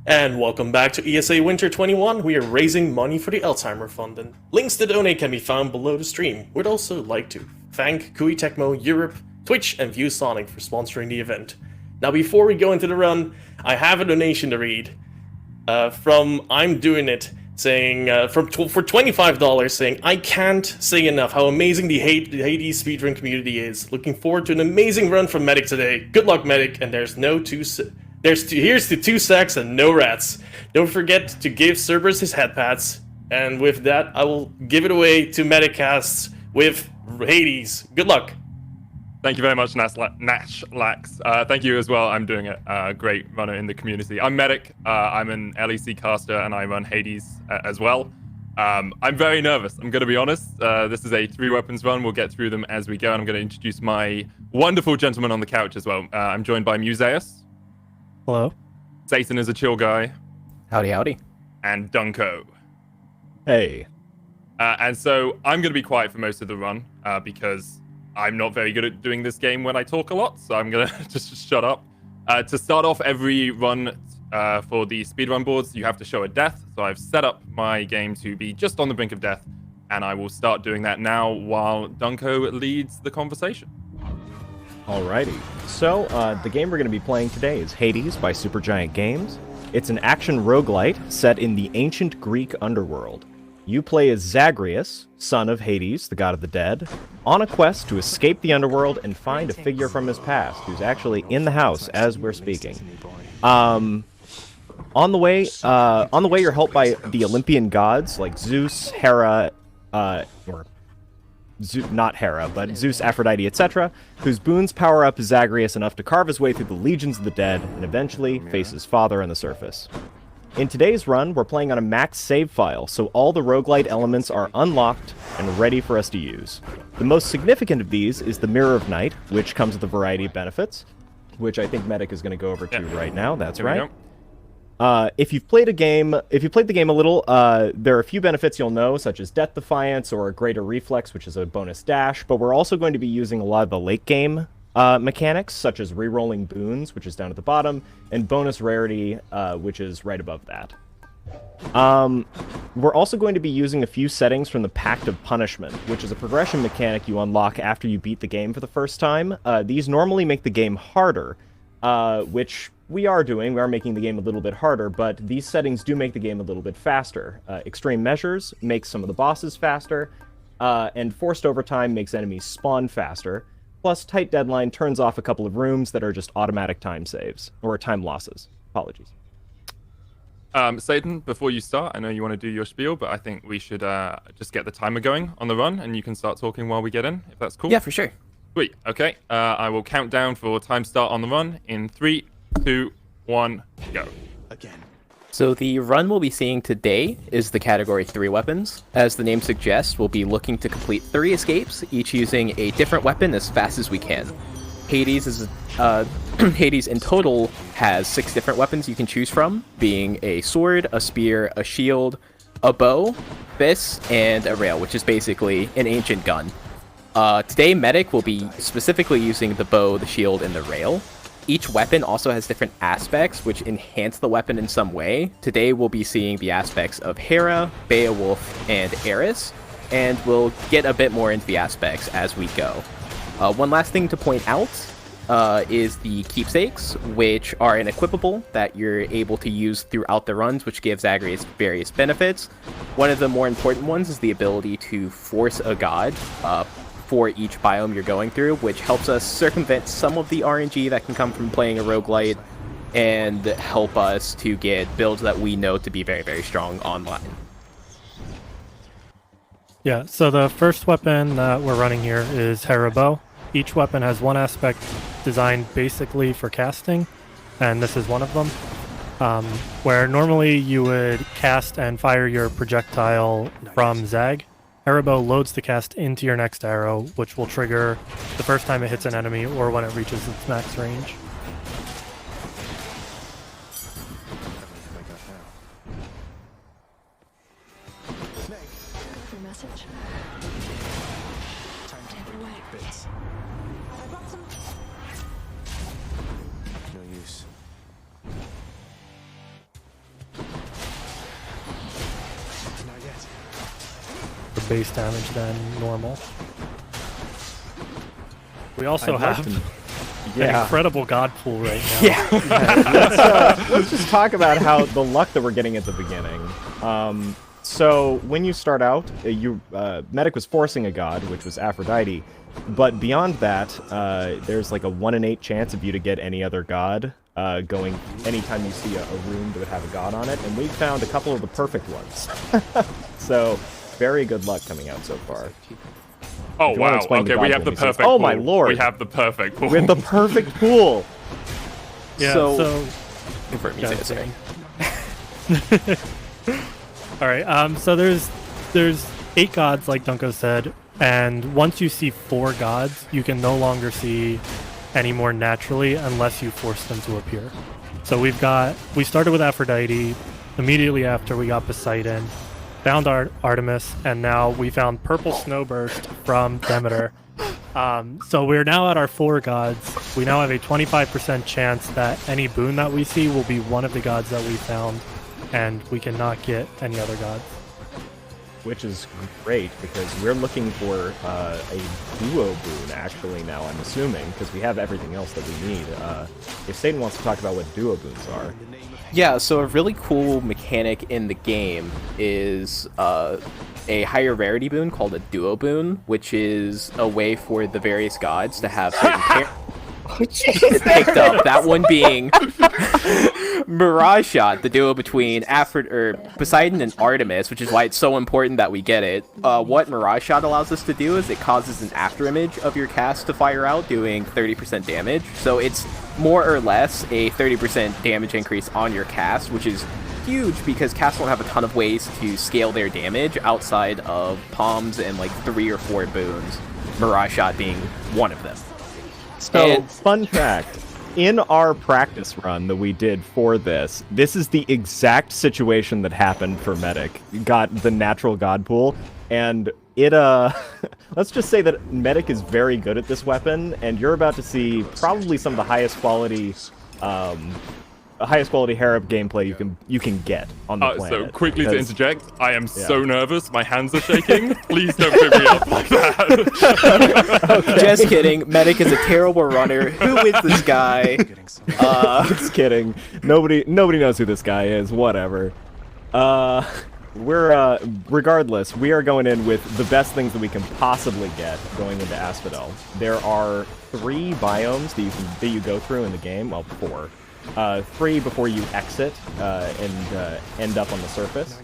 And welcome back to ESA Winter 21. We are raising money for the Alzheimer Fund, and links to donate can be found below the stream. We'd also like to thank Kui Tecmo Europe, Twitch, and ViewSonic for sponsoring the event. Now, before we go into the run, I have a donation to read from I'm Doing It, saying for $25, saying I can't say enough how amazing the Hades speedrun community is. Looking forward to an amazing run from Medic today. Good luck, Medic, and here's to 2 sacks and no rats. Don't forget to give Cerberus his head pats. And with that, I will give it away to MedicCasts with Hades. Good luck. Thank you very much, Nash Lax. Thank you as well. I'm Doing It. Great runner in the community. I'm Medic. I'm an LEC caster, and I run Hades as well. I'm very nervous. I'm going to be honest. This is a 3 weapons run. We'll get through them as we go, and I'm going to introduce my wonderful gentleman on the couch as well. I'm joined by Museus. Hello. Satan is a chill guy. Howdy, howdy. And Dunko. Hey. And so I'm going to be quiet for most of the run because I'm not very good at doing this game when I talk a lot, so I'm going to just shut up. To start off every run for the speedrun boards, you have to show a death, so I've set up my game to be just on the brink of death, and I will start doing that now while Dunko leads the conversation. Alrighty, so the game we're going to be playing today is Hades by Supergiant Games. It's an action roguelite set in the ancient Greek underworld. You play as Zagreus, son of Hades, the god of the dead, on a quest to escape the underworld and find a figure from his past who's actually in the house as we're speaking. On the way, you're helped by the Olympian gods like Zeus, Hera, not Hera, but Zeus, Aphrodite, etc., whose boons power up Zagreus enough to carve his way through the legions of the dead and eventually face his father on the surface. In today's run, we're playing on a max save file, so all the roguelite elements are unlocked and ready for us to use. The most significant of these is the Mirror of Night, which comes with a variety of benefits, which I think Medic is going to go over to right now. That's right. If you've played the game a little, there are a few benefits you'll know, such as Death Defiance or Greater Reflex, which is a bonus dash, but we're also going to be using a lot of the late game mechanics, such as re-rolling boons, which is down at the bottom, and bonus rarity, which is right above that. We're also going to be using a few settings from the Pact of Punishment, which is a progression mechanic you unlock after you beat the game for the first time. These normally make the game harder, which we are doing. We are making the game a little bit harder, but these settings do make the game a little bit faster. Extreme Measures makes some of the bosses faster, and Forced Overtime makes enemies spawn faster. Plus, Tight Deadline turns off a couple of rooms that are just automatic time saves, or time losses. Apologies. Satan, before you start, I know you want to do your spiel, but I think we should just get the timer going on the run, and you can start talking while we get in, if that's cool. Yeah, for sure. Sweet. Okay. I will count down for time start on the run in 3, 2, 1, go. Again. So the run we'll be seeing today is the Category 3 weapons. As the name suggests, we'll be looking to complete 3 escapes, each using a different weapon as fast as we can. Hades in total has 6 different weapons you can choose from, being a sword, a spear, a shield, a bow, fists, and a rail, which is basically an ancient gun. Today, Medic will be specifically using the bow, the shield, and the rail. Each weapon also has different aspects which enhance the weapon in some way. Today we'll be seeing the aspects of Hera, Beowulf, and Aeris, and we'll get a bit more into the aspects as we go. One last thing to point out is the Keepsakes, which are an equipable that you're able to use throughout the runs, which gives Zagreus various benefits. One of the more important ones is the ability to force a god for each biome you're going through, which helps us circumvent some of the RNG that can come from playing a roguelite and help us to get builds that we know to be very, very strong online. Yeah, so the first weapon that we're running here is Hera Bow. Each weapon has one aspect designed basically for casting, and this is one of them. Where normally you would cast and fire your projectile from Zag, Hera Bow loads the cast into your next arrow, which will trigger the first time it hits an enemy or when it reaches its max range. Your message? Time to take it away. Bits. I brought some. No use. base damage than normal. We also have an incredible god pool right now. Yeah. Let's just talk about how the luck that we're getting at the beginning. So when you start out, Medic was forcing a god, which was Aphrodite, but beyond that, there's like a 1 in 8 chance of you to get any other god going anytime you see a room that would have a god on it, and we found a couple of the perfect ones. So very good luck coming out so far. Oh, Do you wanna wow. explain the Okay, we god have the pool? perfect Oh pool. my lord. We have the perfect pool. With the perfect pool! Yeah, So- so Confirm you say it, sorry. all right. So there's 8 gods, like Dunko said, and once you see 4 gods, you can no longer see any more naturally unless you force them to appear. So we started with Aphrodite. Immediately after, we got Poseidon, found Artemis, and now we found Purple Snowburst from Demeter. So we're now at our 4 gods. We now have a 25% chance that any boon that we see will be one of the gods that we found, and we cannot get any other gods. Which is great, because we're looking for a duo boon, actually, now, I'm assuming, because we have everything else that we need. If Satan wants to talk about what duo boons are. Yeah, so a really cool mechanic in the game is a higher rarity boon called a duo boon, which is a way for the various gods to have certain picked up. That one being Mirage Shot, the duo between Poseidon and Artemis, which is why it's so important that we get it. What Mirage Shot allows us to do is it causes an afterimage of your cast to fire out, doing 30% damage. So it's more or less a 30% damage increase on your cast, which is huge because casts won't have a ton of ways to scale their damage outside of palms and like 3 or 4 boons, Mirage Shot being one of them. So, fun fact, in our practice run that we did for this is the exact situation that happened for Medic. Got the natural god pool, and it, let's just say that Medic is very good at this weapon, and you're about to see probably some of the highest quality Harab gameplay you can get on the planet. So quickly to 'cause- interject, I am so nervous, my hands are shaking. Please don't pick me up like that. Just kidding. Medic is a terrible runner. Who is this guy? Just kidding. Nobody knows who this guy is. Whatever. Regardless, we are going in with the best things that we can possibly get going into Asphodel. There are 3 biomes that you go through in the game. Well, 4. 3 before you exit and end up on the surface.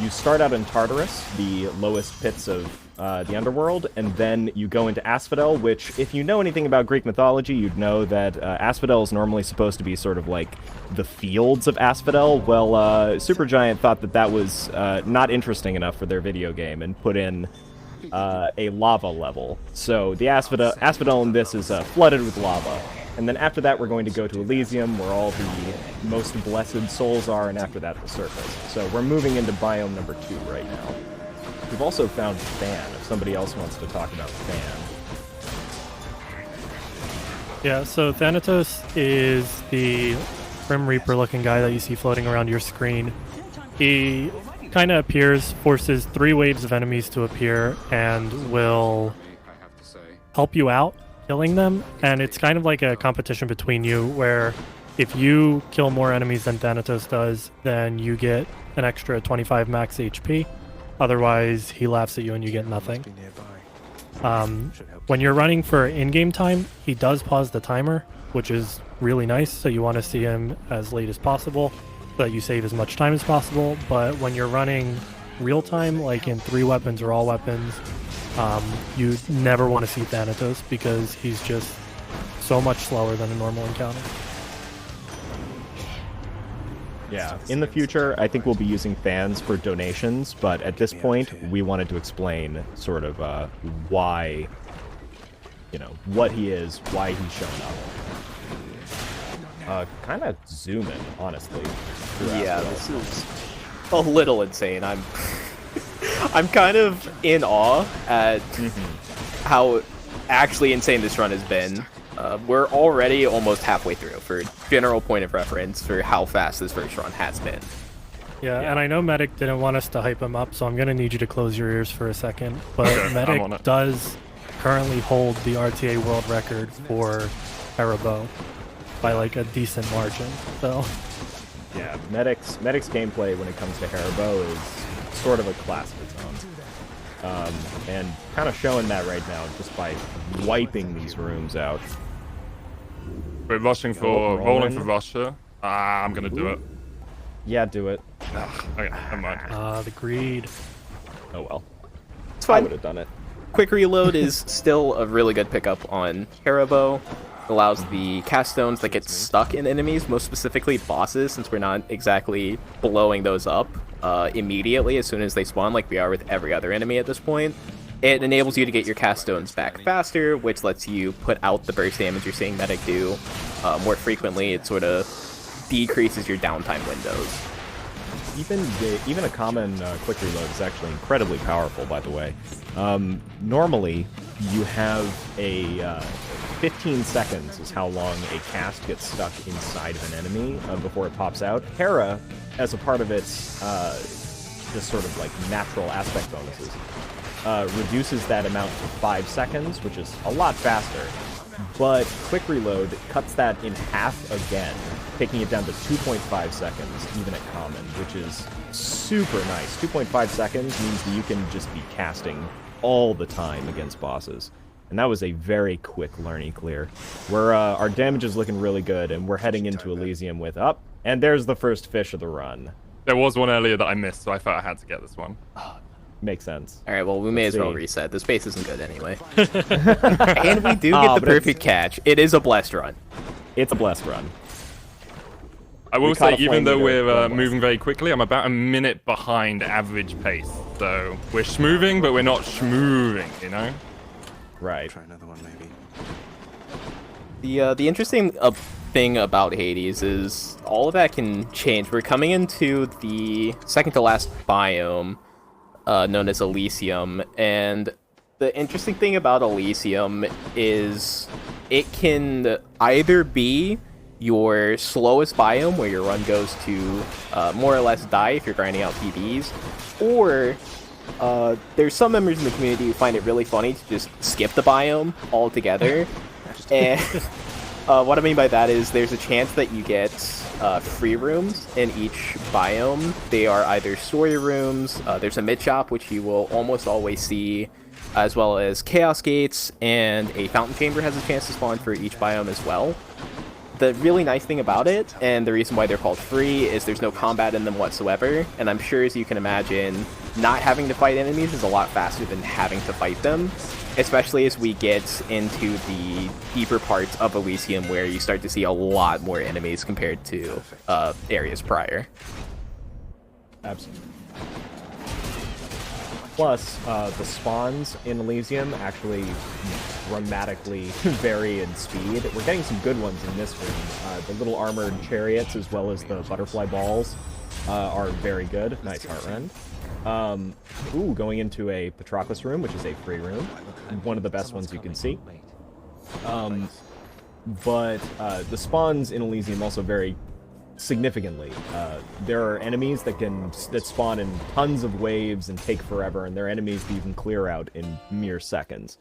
You start out in Tartarus, the lowest pits of the underworld, and then you go into Asphodel, which, if you know anything about Greek mythology, you'd know that Asphodel is normally supposed to be sort of like the fields of Asphodel. Well, Supergiant thought that was not interesting enough for their video game and put in a lava level. So the Asphodel in this is flooded with lava. And then after that, we're going to go to Elysium, where all the most blessed souls are, and after that, the surface. So we're moving into biome number 2 right now. We've also found Fan, if somebody else wants to talk about Fan. Yeah, so Thanatos is the Grim Reaper looking guy that you see floating around your screen. He kind of appears, forces 3 waves of enemies to appear, and will help you out killing them. And it's kind of like a competition between you, where if you kill more enemies than Thanatos does, then you get an extra 25 max HP. Otherwise, he laughs at you and you get nothing. When you're running for in-game time, he does pause the timer, which is really nice, so you want to see him as late as possible, so that you save as much time as possible. But when you're running real time, like in 3 weapons or all weapons, you never want to see Thanatos, because he's just so much slower than a normal encounter. Yeah, in the future, I think we'll be using fans for donations, but at this point, we wanted to explain sort of why, what he is, why he's showing up. Kind of zoom in, honestly. Yeah, this is a little insane. I'm kind of in awe at how actually insane this run has been. We're already almost halfway through, for general point of reference for how fast this first run has been. Yeah, Yeah. and I know Medic didn't want us to hype him up, so I'm gonna need you to close your ears for a second. But Okay, I'm on Medic it. does currently hold the RTA world record for Haribo by like a decent margin. So Yeah, Medic's gameplay when it comes to Haribo is sort of a class of its own. And kind of showing that right now just by wiping these rooms out. We're rushing for rolling rolling. for Russia. I'm gonna do it. Yeah, do it. Okay, never mind. the greed. Oh well. It's I fine. would have done it. Quick reload is still a really good pickup on Haribo. Allows the cast stones that get stuck in enemies, most specifically bosses, since we're not exactly blowing those up immediately as soon as they spawn like we are with every other enemy at this point. It enables you to get your cast stones back faster, which lets you put out the burst damage you're seeing Medic do more frequently. It sort of decreases your downtime windows. Even a common quick reload is actually incredibly powerful, by the way. Normally, you have a 15 seconds is how long a cast gets stuck inside of an enemy before it pops out. Hera, as a part of its just sort of like natural aspect bonuses, reduces that amount to 5 seconds, which is a lot faster. But quick reload cuts that in half again, taking it down to 2.5 seconds, even at common, which is super nice. 2.5 seconds means that you can just be casting all the time against bosses. And that was a very quick learning clear. Our damage is looking really good, and we're heading into Elysium with up. And there's the first fish of the run. There was one earlier that I missed, so I thought I had to get this one. Makes sense. Alright, well, we may Let's as well see. reset. This base isn't good anyway. And we do get the but perfect catch. It is a blessed run. It's a blessed run. I will We caught say, a even though flame leader, we're one moving very quickly, I'm about a minute behind average pace. So we're schmoving, but we're not schmoving, you know? Right. Try another one, maybe. The interesting thing about Hades is all of that can change. We're coming into the second to last biome, known as Elysium, and the interesting thing about Elysium is it can either be your slowest biome, where your run goes to more or less die if you're grinding out PBs, or there's some members in the community who find it really funny to just skip the biome altogether. And what I mean by that is there's a chance that you get free rooms in each biome. They are either story rooms, there's a mid shop, which you will almost always see, as well as chaos gates, and a fountain chamber has a chance to spawn for each biome as well. The really nice thing about it, and the reason why they're called free, is there's no combat in them whatsoever, and I'm sure, as you can imagine, not having to fight enemies is a lot faster than having to fight them, especially as we get into the deeper parts of Elysium, where you start to see a lot more enemies compared to areas prior. Absolutely. Plus, the spawns in Elysium actually dramatically vary in speed. We're getting some good ones in this room. The little armored chariots, as well as the butterfly balls, are very good. Nice heart rend. Going into a Patroclus room, which is a free room. One of the best ones you can see. But the spawns in Elysium also vary significantly. There are enemies that spawn in tons of waves and take forever, and there are enemies that you can clear out in mere seconds.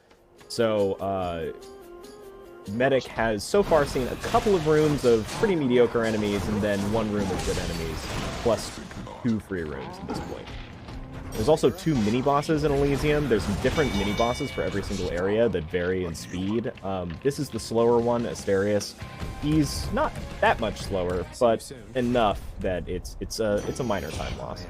So, Medic has so far seen a couple of rooms of pretty mediocre enemies, and then one room of good enemies, plus 2 free rooms at this point. There's also 2 mini-bosses in Elysium. There's different mini-bosses for every single area that vary in speed. This is the slower one, Asterius. He's not that much slower, but enough that it's a minor time loss.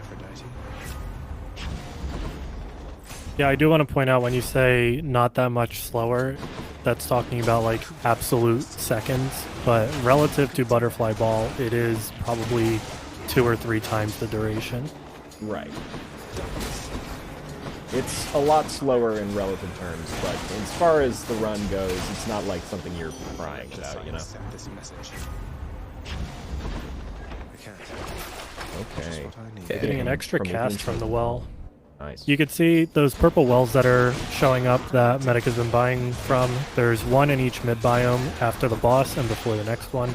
Yeah, I do want to point out, when you say not that much slower, that's talking about like absolute seconds, but relative to Butterfly Ball, it is probably 2 or 3 times the duration. Right. It's a lot slower in relative terms, but as far as the run goes, it's not like something you're crying about, you know? This message. I can't. Okay. What I need. Getting an extra From cast within from the well. Nice. You could see those purple wells that are showing up that Medic has been buying from. There's one in each mid biome after the boss and before the next one.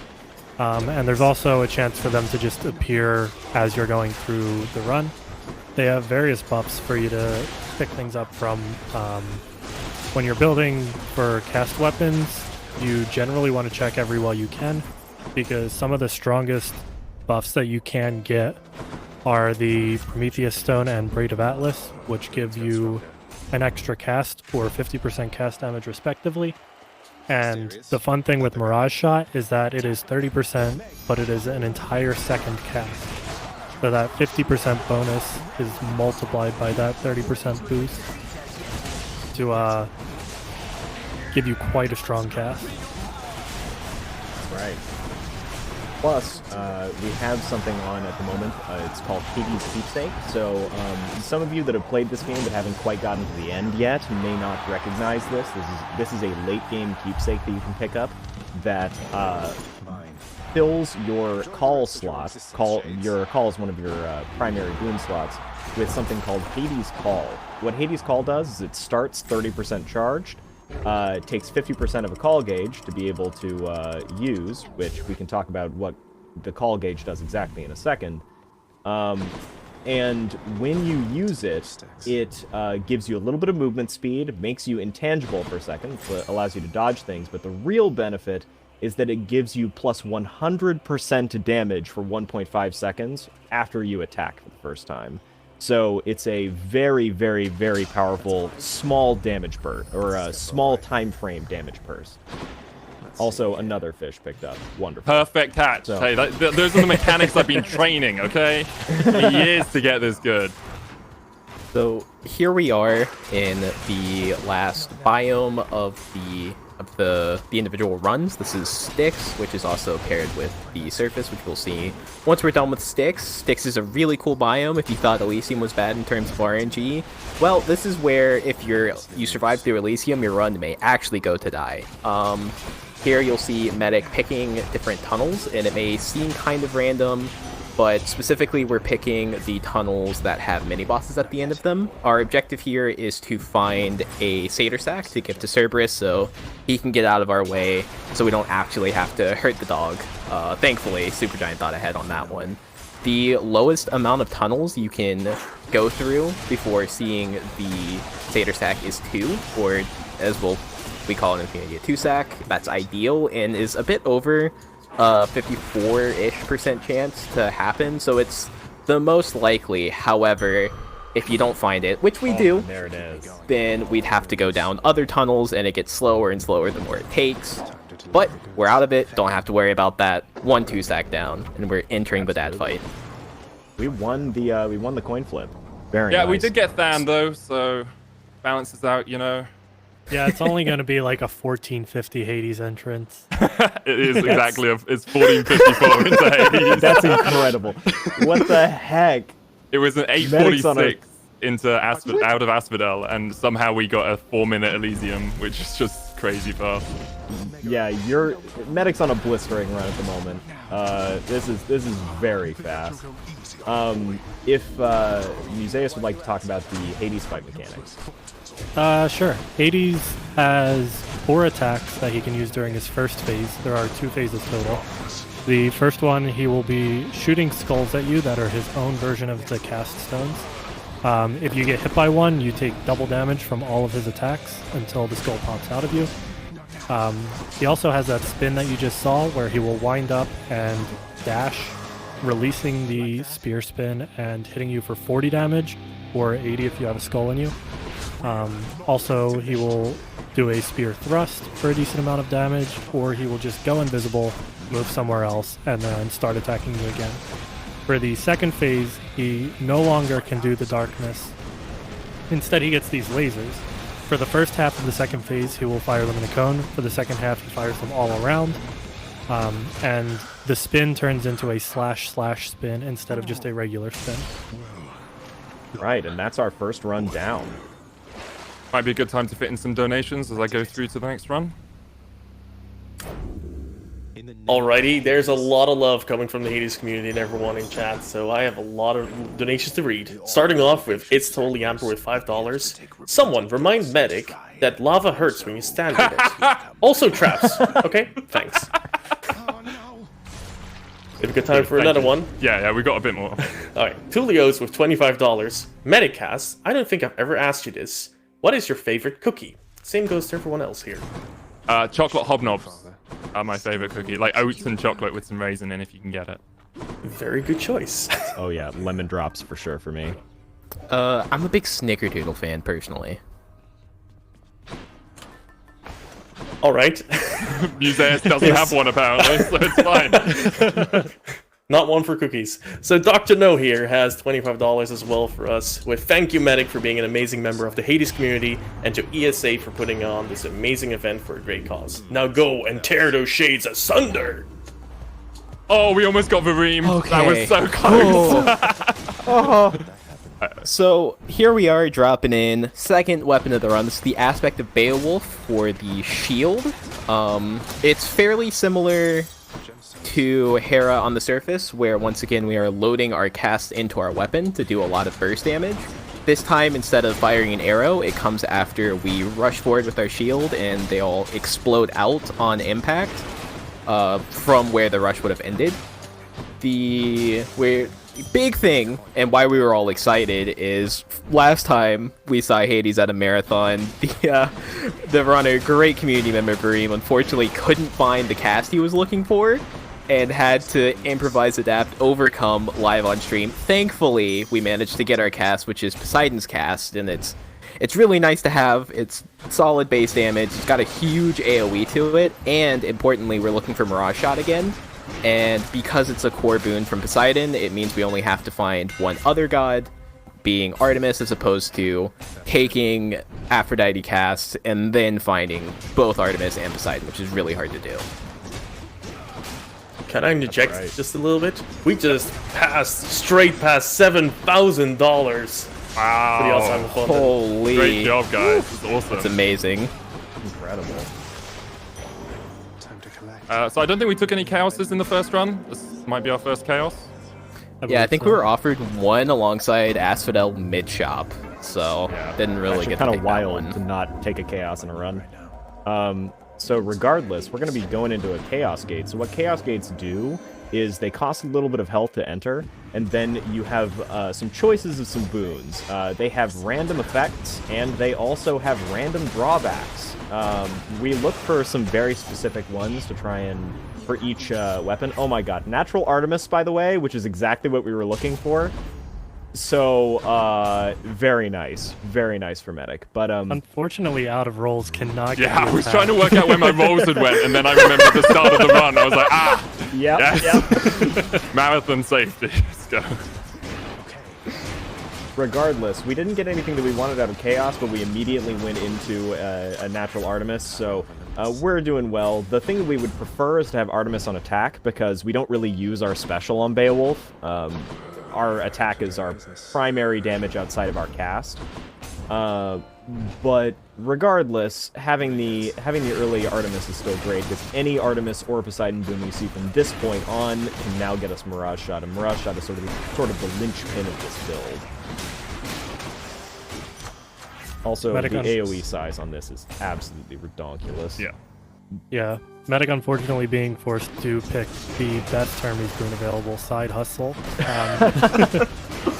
And there's also a chance for them to just appear as you're going through the run. They have various buffs for you to pick things up from. When you're building for cast weapons, you generally want to check every well you can, because some of the strongest buffs that you can get are the Prometheus Stone and Braid of Atlas, which give you an extra cast or 50% cast damage respectively. And the fun thing with Mirage Shot is that it is 30%, but it is an entire second cast. So that 50% bonus is multiplied by that 30% boost to give you quite a strong cast. Right. Plus, we have something on at the moment. It's called Hades Keepsake. So, some of you that have played this game but haven't quite gotten to the end yet may not recognize this. This is a late game keepsake that you can pick up that fills your call slot. Your call is one of your primary boon slots with something called Hades Call. What Hades Call does is it starts 30% charged. It takes 50% of a call gauge to be able to use, which we can talk about what the call gauge does exactly in a second. And when you use it, it gives you a little bit of movement speed, makes you intangible for a second, so it allows you to dodge things, but the real benefit is that it gives you plus 100% damage for 1.5 seconds after you attack for the first time. So it's a very, very, very powerful small damage burst, or a small time frame damage burst. Also, another fish picked up. Wonderful. Perfect catch. So- Hey, those are the mechanics I've been training, okay? For years to get this good. So here we are in the last biome of the individual runs. This is Styx, which is also paired with the surface, which we'll see once we're done with Styx. Styx is a really cool biome. If you thought Elysium was bad in terms of RNG, well, this is where if you survive through Elysium, your run may actually go to die. Here you'll see Medic picking different tunnels, and it may seem kind of random, but specifically we're picking the tunnels that have mini-bosses at the end of them. Our objective here is to find a Satyr Sack to give to Cerberus so he can get out of our way, so we don't actually have to hurt the dog. Thankfully, Supergiant thought ahead on that one. The lowest amount of tunnels you can go through before seeing the Satyr Sack is 2, or as we call it in the community, a 2-sack. That's ideal and is a bit over 54-ish% chance to happen, so it's the most likely. However, if you don't find it, which we do, There it is. then we'd have to go down other tunnels, and it gets slower and slower the more it takes. But we're out of it, don't have to worry about that. 1 2-sack down, and we're entering the dad fight. We won the coin flip. Very Yeah, nice. we did get Than, though, so balances out, you know. Yeah, it's only going to be like a 1450 Hades entrance. It is exactly, it's 1454 into Hades. That's incredible. What the heck? It was an Medics on 846 into out of Asphodel, and somehow we got a 4-minute Elysium, which is just crazy fast. Yeah, your Medic's on a blistering run at the moment. This is very fast. If Museus would like to talk about the Hades fight mechanics. Sure. Hades has 4 attacks that he can use during his first phase. There are 2 phases total. The first one, he will be shooting skulls at you that are his own version of the cast stones. If you get hit by one, you take double damage from all of his attacks until the skull pops out of you. He also has that spin that you just saw where he will wind up and dash, releasing the spear spin and hitting you for 40 damage, or 80 if you have a skull in you. Also, he will do a spear thrust for a decent amount of damage, or he will just go invisible, move somewhere else, and then start attacking you again. For the second phase, he no longer can do the darkness. Instead, he gets these lasers. For the first half of the second phase, he will fire them in a cone. For the second half, he fires them all around. And the spin turns into a slash spin instead of just a regular spin. Right, and that's our first run down. Might be a good time to fit in some donations as I go through to the next run. Alrighty, there's a lot of love coming from the Hades community and everyone in chat, so I have a lot of donations to read. Starting off with It's Totally Amper with $5. Someone remind Medic that lava hurts when you stand in it. Also traps. Okay, thanks. If we got time for Thank another you. one. Yeah, we got a bit more. Alright, Tulio's with $25. MedicCasts, I don't think I've ever asked you this. What is your favorite cookie? Same goes to everyone else here. Chocolate hobnobs are my favorite cookie. Like oats and chocolate with some raisin in if you can get it. Very good choice. Oh yeah, lemon drops for sure for me. I'm a big Snickerdoodle fan, personally. Alright. Museus doesn't have one apparently, so it's fine. Not one for cookies. So Dr. No here has $25 as well for us, with thank you Medic for being an amazing member of the Hades community, and to ESA for putting on this amazing event for a great cause. Now go and tear those shades asunder! Oh, we almost got Vareem. Okay. That was so close. So here we are dropping in second weapon of the run. This is the aspect of Beowulf for the shield. It's fairly similar to Hera on the surface, where once again we are loading our cast into our weapon to do a lot of burst damage. This time, instead of firing an arrow, it comes after we rush forward with our shield and they all explode out on impact from where the rush would have ended. The big thing, and why we were all excited, is last time we saw Hades at a marathon, the runner, great community member Vareem, unfortunately couldn't find the cast he was looking for, and had to improvise, adapt, overcome live on stream. Thankfully, we managed to get our cast, which is Poseidon's cast, and it's really nice to have. It's solid base damage, it's got a huge AoE to it, and importantly, we're looking for Mirage Shot again. And because it's a core boon from Poseidon, it means we only have to find one other god, being Artemis, as opposed to taking Aphrodite cast and then finding both Artemis and Poseidon, which is really hard to do. Can I interject just a little bit? We just straight past $7,000 for the Wow. Alzheimer's Fund. Holy. Great job, guys. It's awesome. It's amazing. Incredible. So I don't think we took any chaoses in the first run. This might be our first chaos. Yeah, I think we were offered one alongside Asphodel mid-shop, so didn't really Actually get to kind take of that wild to one. not take a chaos in a run. So regardless, we're going to be going into a chaos gate. So what chaos gates do is they cost a little bit of health to enter, and then you have some choices of some boons. They have random effects, and they also have random drawbacks. We look for some very specific ones to try and for each weapon. Oh my god, natural Artemis, by the way, which is exactly what we were looking for. So very nice for Medic. But Unfortunately, out of rolls cannot get Yeah, I you was a trying to pass. work out where my rolls had went, and then I remembered the start of the run. I was like, yep, yes. Marathon safety. Let's go. regardless, we didn't get anything that we wanted out of Chaos, but we immediately went into a natural Artemis, so we're doing well. The thing that we would prefer is to have Artemis on attack, because we don't really use our special on Beowulf. Our attack is our primary damage outside of our cast. But regardless, having the early Artemis is still great, because any Artemis or Poseidon boon we see from this point on can now get us Mirage Shot, and Mirage Shot is sort of the linchpin of this build. Also, Medic the on- AoE size on this is absolutely redonkulous. Yeah. Yeah, Medic unfortunately being forced to pick the best Hermes boon available, Side Hustle.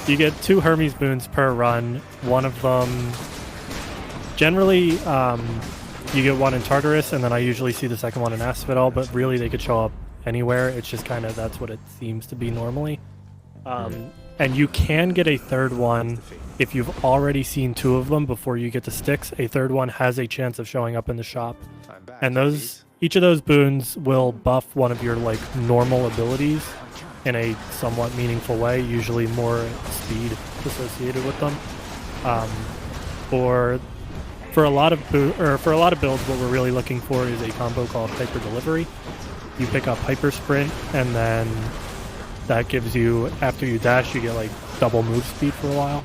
You get 2 Hermes boons per run. One of them, generally, you get one in Tartarus, and then I usually see the second one in Asphodel, but really they could show up anywhere. It's just kind of, that's what it seems to be normally. And you can get a third one if you've already seen 2 of them before you get to Styx. A third one has a chance of showing up in the shop. And each of those boons will buff one of your normal abilities in a somewhat meaningful way, usually more speed associated with them. For a lot of builds, what we're really looking for is a combo called Hyper Delivery. You pick up Hyper Sprint, and then that gives you, after you dash, you get double move speed for a while.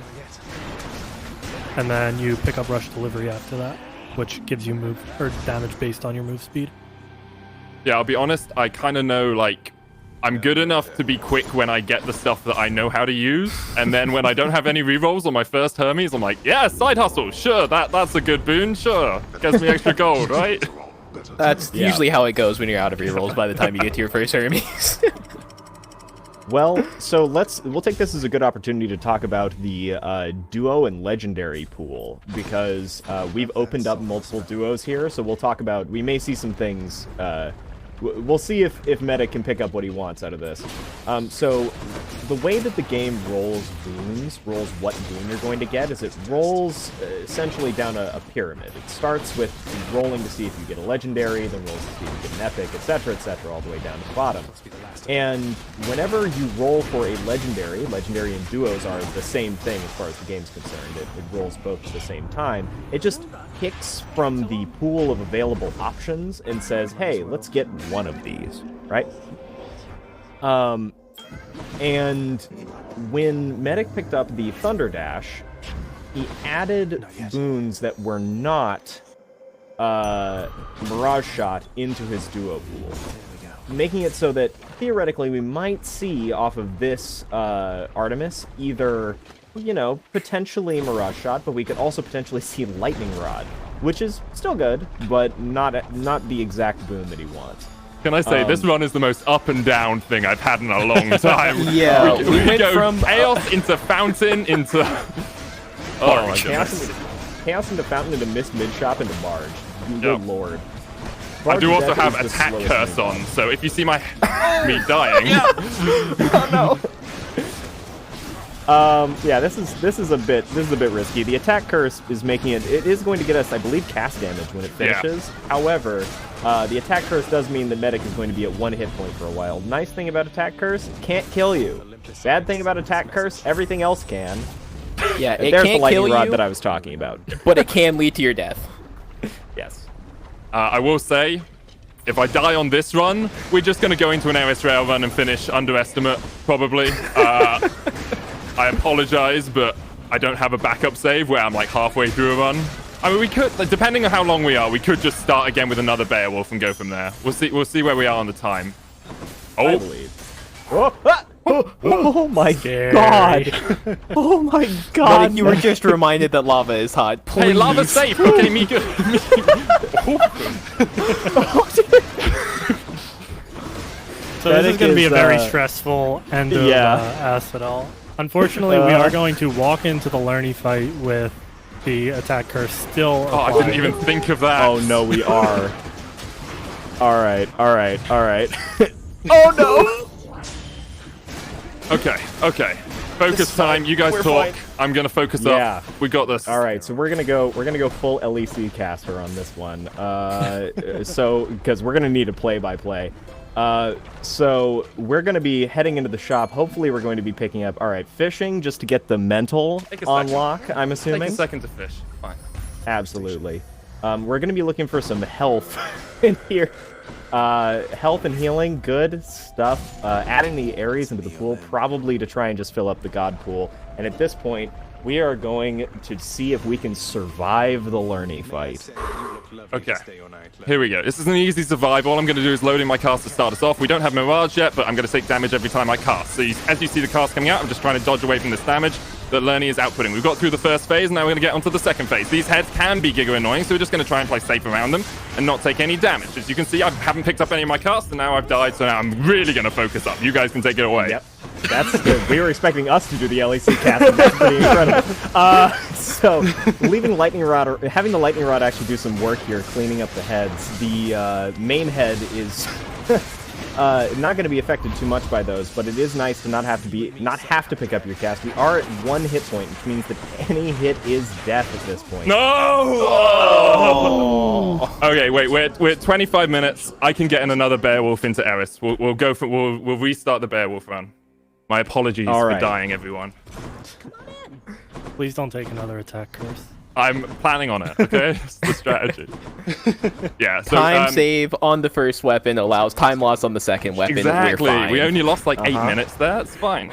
And then you pick up Rush Delivery after that, which gives you move or damage based on your move speed. Yeah, I'll be honest, I kind of know, I'm good enough to be quick when I get the stuff that I know how to use, and then when I don't have any rerolls on my first Hermes, I'm like, yeah, Side Hustle, sure, that's a good boon, sure. Gets me extra gold, right? That's usually how it goes when you're out of rerolls by the time you get to your first Hermes. Well, so we'll take this as a good opportunity to talk about the duo and legendary pool, because we've opened up multiple duos here, so we'll talk about, we may see some things, we'll see if Medic can pick up what he wants out of this. So the way that the game rolls rolls what boon you're going to get, is it rolls essentially down a pyramid. It starts with rolling to see if you get a legendary, then rolls to see if you get an epic, etc., all the way down to the bottom. And whenever you roll for a legendary and duos are the same thing as far as the game's concerned. It rolls both at the same time. It just picks from the pool of available options and says, hey, let's get one of these, right? And when Medic picked up the Thunder Dash, he added boons that were not Mirage Shot into his duo pool, making it so that theoretically we might see off of this Artemis either, potentially Mirage Shot, but we could also potentially see Lightning Rod, which is still good, but not the exact boon that he wants. Can I say, this run is the most up and down thing I've had in a long time. Yeah, we went go from Chaos into Fountain into... Oh my goodness. Chaos into Fountain into Mist Mid-Shop into Barge. Good lord. I do also Barge have Death is the Attack slowest Curse move. on, so if you see me dying... Yeah, this is a bit risky. The Attack Curse is making it is going to get us, I believe, cast damage when it finishes. However, the Attack Curse does mean that Medic is going to be at 1 hit point for a while. Nice thing about Attack Curse, can't kill you. Bad thing about Attack Curse, everything else can. Yeah, And it there's the can't lightning kill rod you, that I was talking about. but it can lead to your death. Yes. I will say, if I die on this run, we're just going to go into an Aeris Rail run and finish Underestimate, probably. I apologize, but I don't have a backup save where I'm like halfway through a run. I mean, we could, depending on how long we are, we could just start again with another Beowulf and go from there. We'll see where we are on the time. I Oh, believe. Oh my Scary. god! Oh my But god! if you were just reminded that lava is hot, please. hey, lava's safe. Okay, me good. So this is Medic going to be a very is, stressful end of yeah. Asphodel. Unfortunately, we are going to walk into the Lerny fight with the Attack Curse still Oh, I applied. didn't even think of that. Oh no, we are. Alright. Oh no! Okay. Focus time. You guys We're talk. fine. I'm gonna focus Yeah. up. We got this. Alright, so we're gonna go full LEC caster on this one. So because we're gonna need a play-by-play. So we're going to be heading into the shop. Hopefully we're going to be picking up, all right, fishing just to get the mental Take a on second. lock, I'm Take assuming. a second to fish. Fine. Absolutely. We're going to be looking for some health in here. Health and healing, good stuff. Adding the Aeris into the pool, probably to try and just fill up the god pool. And at this point, we are going to see if we can survive the Lerny fight. Okay. Here we go. This is an easy survive. All I'm going to do is load in my cast to start us off. We don't have Mirage yet, but I'm going to take damage every time I cast. So as you see the cast coming out, I'm just trying to dodge away from this damage that Lerny is outputting. We've got through the first phase, and now we're going to get onto the second phase. These heads can be giga annoying, so we're just going to try and play safe around them and not take any damage. As you can see, I haven't picked up any of my casts, and now I've died, so now I'm really going to focus up. You guys can take it away. Yep. That's good. We were expecting us to do the LEC casting. That's pretty incredible. So, leaving Lightning Rod, or having the Lightning Rod actually do some work here, cleaning up the heads. The main head is not going to be affected too much by those, but it is nice to not have to pick up your cast. We are at 1 hit point, which means that any hit is death at this point. No! Oh! Okay, wait. We're at 25 minutes. I can get in another Beowulf into Aeris. We'll restart the Beowulf run. My apologies for dying, everyone. Please don't take another Attack Curse. I'm planning on it, okay? It's the strategy. Yeah, so... Time save on the first weapon allows time loss on the second weapon. Exactly. We're fine. We only lost like 8 minutes there. It's fine.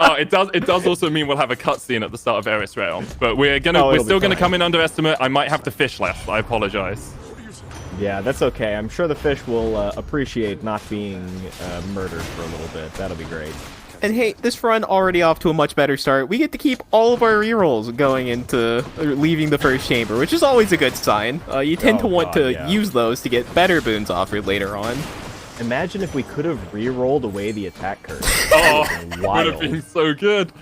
Oh, it does also mean we'll have a cutscene at the start of Aeris Rail. But we're still gonna come in underestimate. I might have to fish less. I apologize. Yeah, that's okay. I'm sure the fish will appreciate not being murdered for a little bit. That'll be great. And hey, this run already off to a much better start. We get to keep all of our rerolls going into leaving the first chamber, which is always a good sign. You tend to want to use those to get better boons offered later on. Imagine if we could have re-rolled away the attack curve. Oh, That would wild. have been so good.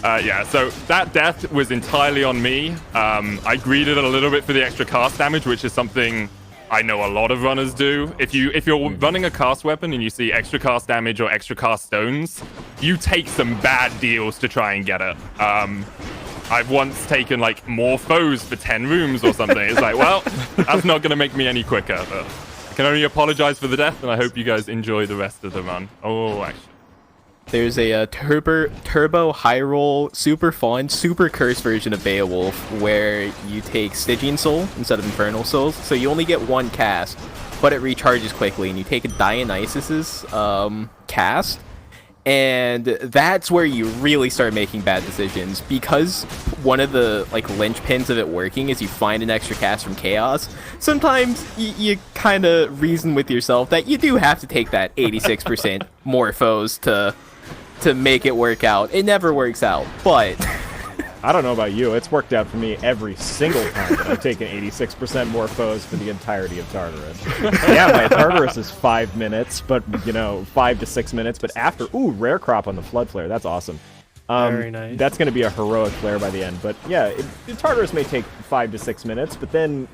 Yeah, so that death was entirely on me. I greeded a little bit for the extra cast damage, which is something I know a lot of runners do. If you're running a cast weapon and you see extra cast damage or extra cast stones, you take some bad deals to try and get it. I've once taken like more foes for 10 rooms or something. It's like, well, that's not going to make me any quicker. But I can only apologize for the death, and I hope you guys enjoy the rest of the run. Oh, actually. There's a turbo high roll, super fun, super cursed version of Beowulf where you take Stygian Soul instead of Infernal Souls. So you only get one cast, but it recharges quickly, and you take a Dionysus's cast, and that's where you really start making bad decisions, because one of the like linchpins of it working is you find an extra cast from Chaos. Sometimes you kind of reason with yourself that you do have to take that 86% more foes to make it work out. It never works out, but I don't know about you. It's worked out for me every single time that I've taken 86% more foes for the entirety of Tartarus. Yeah, my Tartarus is 5 minutes, but, 5 to 6 minutes. But after, rare crop on the Flood Flare. That's awesome. Very nice. That's going to be a heroic flare by the end. But yeah, Tartarus may take 5 to 6 minutes, but then,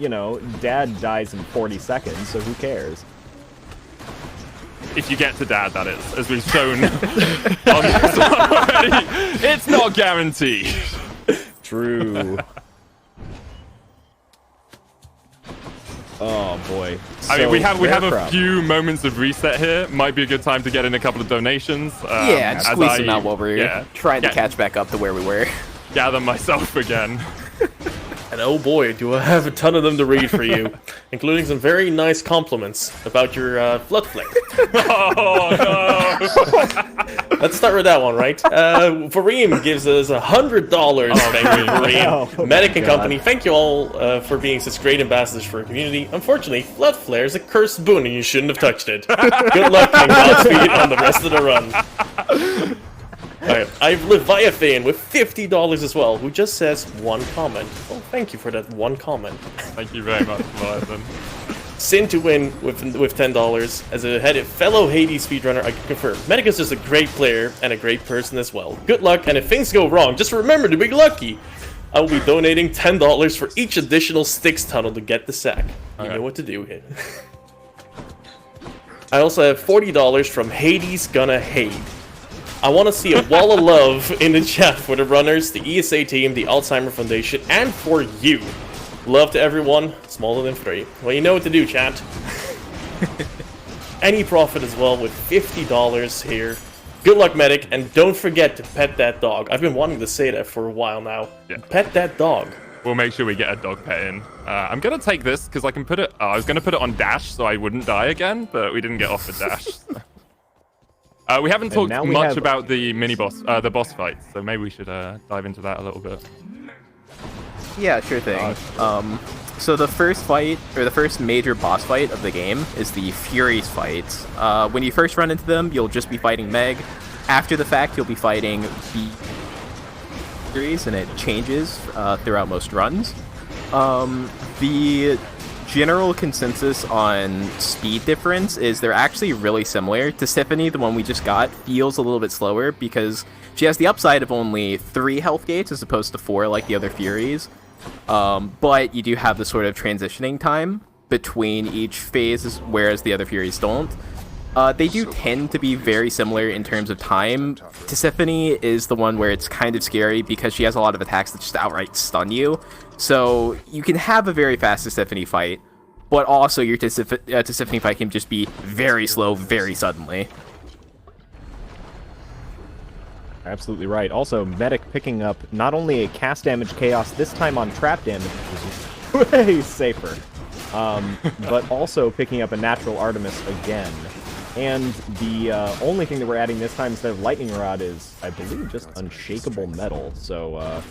Dad dies in 40 seconds, so who cares? If you get to Dad, that is, as we've shown on this one already. It's not guaranteed. True. Oh boy. I mean, we have rare a crop. few moments of reset here. Might be a good time to get in a couple of donations. yeah, as squeeze them out while we're yeah, trying to yeah, catch back up to where we were. gather myself again. And oh boy, do I have a ton of them to read for you, including some very nice compliments about your flood flare. Oh no! Let's start with that one, right? Fareem gives us $100. Thank you, Fareem. Oh Medic my and God. company, thank you all for being such great ambassadors for our community. Unfortunately, flood flare is a cursed boon and you shouldn't have touched it. Good luck and Godspeed on the rest of the run. Alright, I've Leviathan with $50 as well, who just says one comment. Oh, thank you for that one comment. Thank you very much, Leviathan. Sin to win with $10. As a fellow Hades speedrunner, I can confirm. Medic is just a great player and a great person as well. Good luck, and if things go wrong, just remember to be lucky. I will be donating $10 for each additional Styx tunnel to get the sack. You know what to do here. I also have $40 from Hades Gonna Hate. I want to see a wall of love in the chat for the runners, the ESA team, the Alzheimer Foundation, and for you. Love to everyone, smaller than 3. Well, you know what to do, chat. Any profit as well with $50 here. Good luck, Medic, and don't forget to pet that dog. I've been wanting to say that for a while now. Yeah. Pet that dog. We'll make sure we get a dog pet in. I'm gonna take this because I can put it. I was gonna put it on dash so I wouldn't die again, but we didn't get off the dash. We haven't talked now we much have- about the mini boss, the boss fight, so maybe we should dive into that a little bit. Yeah, sure thing. So the first fight, or the first major boss fight of the game, is the Furies fight. When you first run into them, you'll just be fighting Meg. After the fact, you'll be fighting the Furies, and it changes throughout most runs. The general consensus on speed difference is they're actually really similar. Tiffany, the one we just got, feels a little bit slower because she has the upside of only 3 health gates as opposed to 4 like the other Furies. But you do have the sort of transitioning time between each phase, whereas the other Furies don't. They do tend to be very similar in terms of time. Tiffany is the one where it's kind of scary because she has a lot of attacks that just outright stun you. So you can have a very fast Tiffany fight, but also your Tiffany fight can just be very slow, very suddenly. Absolutely right. Also, Medic picking up not only a cast damage chaos, this time on trap damage, which is way safer, but also picking up a natural Artemis again. And the only thing that we're adding this time instead of Lightning Rod is, I believe, just Unshakable Metal. So,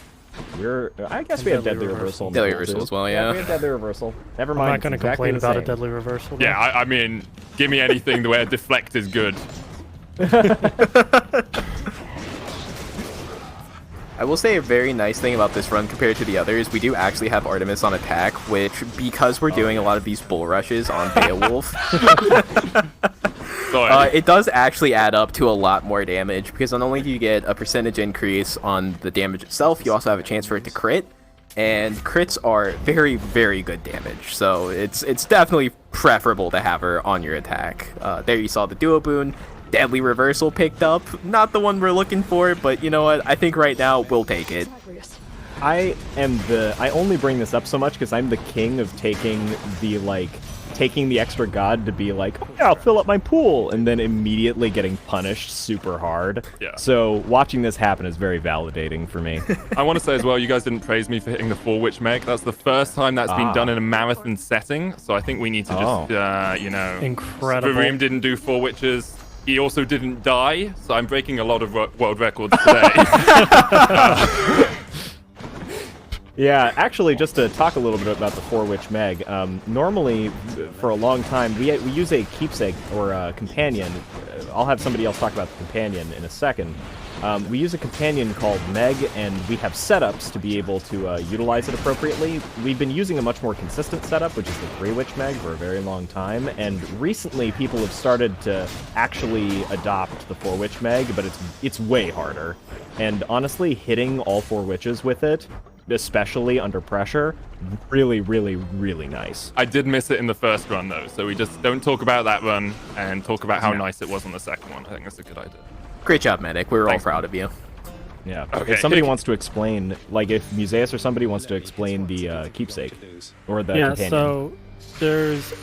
I guess we have Deadly Reversal. in the Deadly pool, Reversal too. as well, yeah. We have Deadly Reversal. Never I'm mind. not going to it's exactly complain the about a same. deadly reversal. though. Yeah, I mean, give me anything where deflect is good. I will say a very nice thing about this run compared to the others, we do actually have Artemis on attack, which, because we're doing a lot of these bull rushes on Beowulf, it does actually add up to a lot more damage, because not only do you get a percentage increase on the damage itself, you also have a chance for it to crit, and crits are very, very good damage, so it's definitely preferable to have her on your attack. There you saw the duo boon. Deadly Reversal picked up. Not the one we're looking for, but you know what? I think right now we'll take it. I only bring this up so much because I'm the king of taking the extra god to be like, oh, yeah, I'll fill up my pool, and then immediately getting punished super hard. Yeah. So watching this happen is very validating for me. I want to say as well, you guys didn't praise me for hitting the 4-witch meg. That's the first time that's been done in a marathon setting, so I think we need to just, Incredible. Vareem didn't do 4 witches. He also didn't die, so I'm breaking a lot of world records today. Yeah, actually, just to talk a little bit about the 4-witch meg, normally, for a long time, we use a keepsake, or a companion. I'll have somebody else talk about the companion in a second. We use a companion called Meg, and we have setups to be able to utilize it appropriately. We've been using a much more consistent setup, which is the 3-witch Meg, for a very long time, and recently people have started to actually adopt the 4-witch Meg, but it's way harder. And honestly, hitting all 4 witches with it, especially under pressure, really, really, really nice. I did miss it in the first run, though, so we just don't talk about that run and talk about how nice it was on the second one. I think that's a good idea. Great job, Medic. We're all proud of you. Yeah. Okay. If somebody wants to explain, like if Museus or somebody wants to explain the keepsake or the companion. So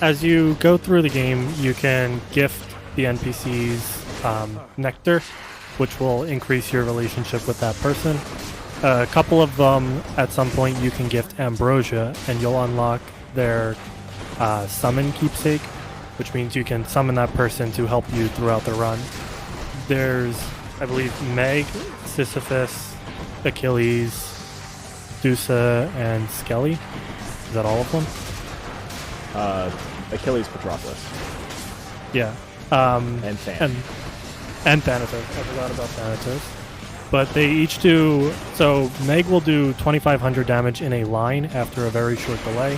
as you go through the game, you can gift the NPCs nectar, which will increase your relationship with that person. A couple of them, at some point, you can gift ambrosia, and you'll unlock their summon keepsake, which means you can summon that person to help you throughout the run. There's, I believe, Meg, Sisyphus, Achilles, Dusa, and Skelly. Is that all of them? Achilles, Patroclus. Yeah. And Than. And Thanatos. I forgot about Thanatos. But they each do... So Meg will do 2,500 damage in a line after a very short delay.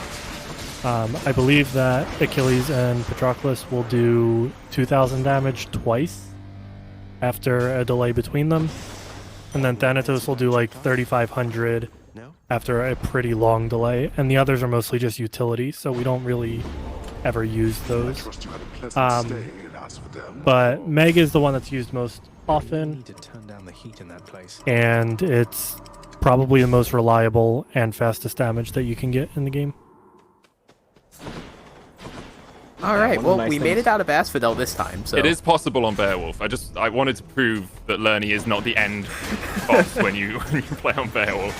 I believe that Achilles and Patroclus will do 2,000 damage twice after a delay between them. And then Thanatos will do like 3,500 after a pretty long delay. And the others are mostly just utility, so we don't really ever use those. But Meg is the one that's used most often, and it's probably the most reliable and fastest damage that you can get in the game. All right, well, we made it out of Asphodel this time, so... It is possible on Beowulf. I wanted to prove that Lerny is not the end boss when you play on Beowulf.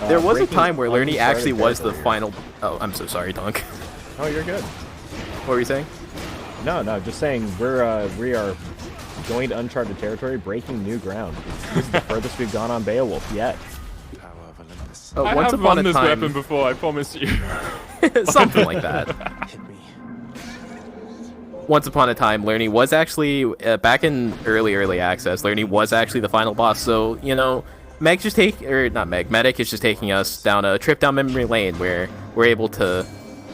There was a time where Lerny actually was the final... Oh, I'm so sorry, Dunk. Oh, you're good. What were you saying? No, just saying we are going to uncharted territory, breaking new ground. This is the furthest we've gone on Beowulf yet. I once have upon run a this time... weapon before, I promise you. Something like that. Once upon a time, Lerny was actually, back in early access, Lerny was actually the final boss, so, you know, Medic is just taking us down a trip down memory lane where we're able to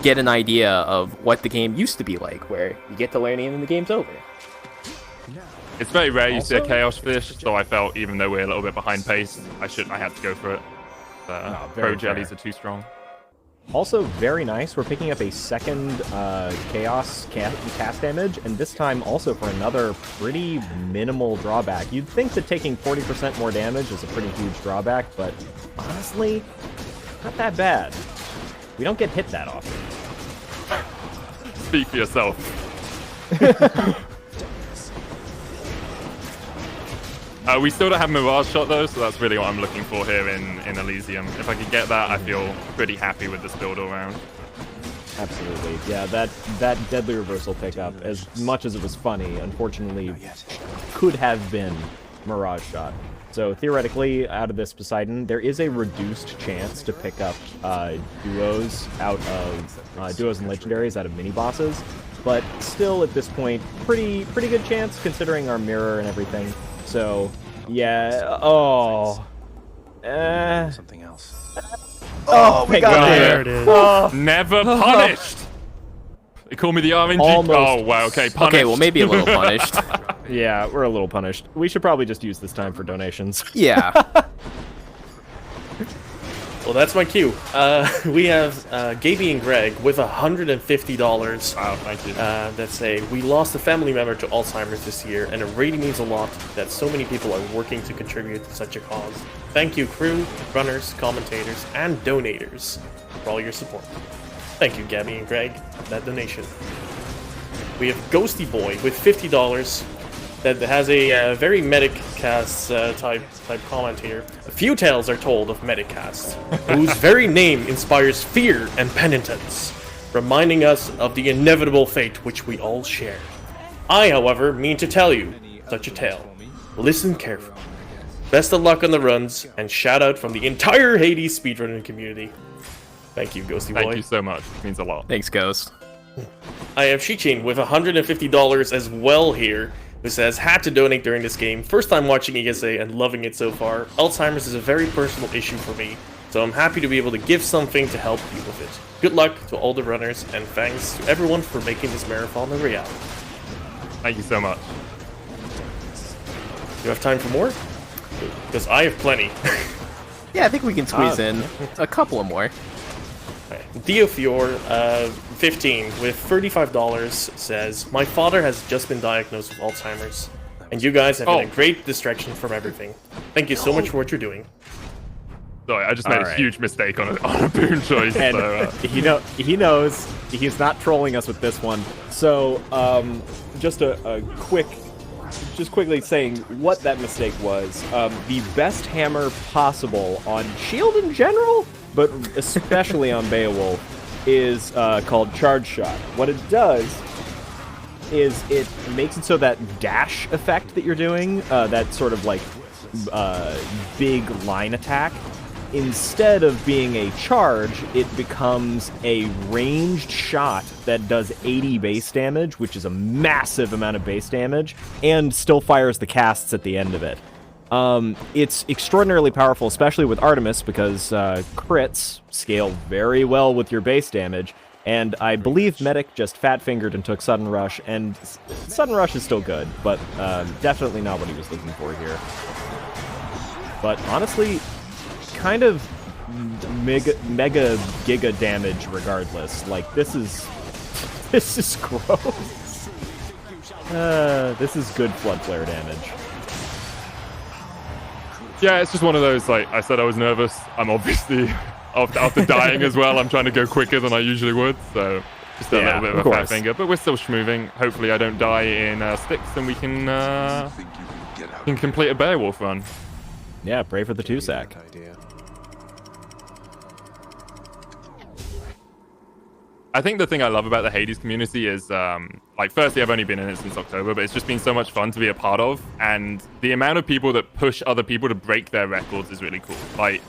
get an idea of what the game used to be like, where you get to Lerny and then the game's over. It's very rare you see a Chaos Fish, so I felt even though we're a little bit behind pace, I had to go for it. Pro jellies are too strong. Also, very nice, we're picking up a second Chaos cast damage, and this time also for another pretty minimal drawback. You'd think that taking 40% more damage is a pretty huge drawback, but honestly, not that bad. We don't get hit that often. Speak for yourself. We still don't have Mirage Shot though, so that's really what I'm looking for here in Elysium. If I could get that, I feel pretty happy with this build all around. Absolutely. Yeah, that Deadly Reversal pickup, as much as it was funny, unfortunately could have been Mirage Shot. So theoretically, out of this Poseidon, there is a reduced chance to pick up duos duos and legendaries out of mini bosses, but still at this point, pretty good chance considering our mirror and everything. So yeah, Something else. Oh, we got There there. it is. Never punished. They call me the RNG. Almost. Oh wow. Okay. Punished. Okay, well, maybe a little punished. Yeah, we're a little punished. We should probably just use this time for donations. Yeah. Well, that's my cue. We have Gaby and Greg with $150. Wow. Thank you. That say, we lost a family member to Alzheimer's this year, and it really means a lot that so many people are working to contribute to such a cause. Thank you, crew, runners, commentators, and donators for all your support. Thank you, Gabby and Greg, for that donation. We have Ghosty Boy with $50 that has a very MedicCasts type comment here. A few tales are told of MedicCasts, whose very name inspires fear and penitence, reminding us of the inevitable fate which we all share. I, however, mean to tell you such a tale. Listen carefully. Best of luck on the runs, and shout out from the entire Hades speedrunning community. Thank you, Ghosty Boy. Thank you so much. It means a lot. Thanks, Ghost. I have Shichin with $150 as well here, who says, had to donate during this game. First time watching ESA and loving it so far. Alzheimer's is a very personal issue for me, so I'm happy to be able to give something to help deal with it. Good luck to all the runners, and thanks to everyone for making this marathon a reality. Thank you so much. You have time for more? Because I have plenty. Yeah, I think we can squeeze in a couple of more. Diofior, 15, with $35, says, my father has just been diagnosed with Alzheimer's, and you guys have been a great distraction from everything. Thank you so much for what you're doing. Sorry, I just made a huge mistake on a boon choice. And So, he knows he's not trolling us with this one. So just quickly saying what that mistake was. The best hammer possible on shield in general, but especially on Beowulf, is called Charge Shot. What it does is it makes it so that dash effect that you're doing, that sort of like big line attack, instead of being a charge, it becomes a ranged shot that does 80 base damage, which is a massive amount of base damage, and still fires the casts at the end of it. It's extraordinarily powerful, especially with Artemis, because crits scale very well with your base damage, and I believe Medic just fat-fingered and took Sudden Rush, and Sudden Rush is still good, but definitely not what he was looking for here. But honestly, kind of mega giga damage regardless. Like, this is gross. This is good flood flare damage. yeah, it's just one of those, like, I said I was nervous. I'm obviously, after dying as well, I'm trying to go quicker than I usually would, so just a little bit of a fat finger. But we're still schmoving. Hopefully I don't die in sticks, and we can complete a Beowulf run. Yeah, pray for the 2-sack. I think the thing I love about the Hades community is, like, firstly, I've only been in it since October, but it's just been so much fun to be a part of, and the amount of people that push other people to break their records is really cool. Like,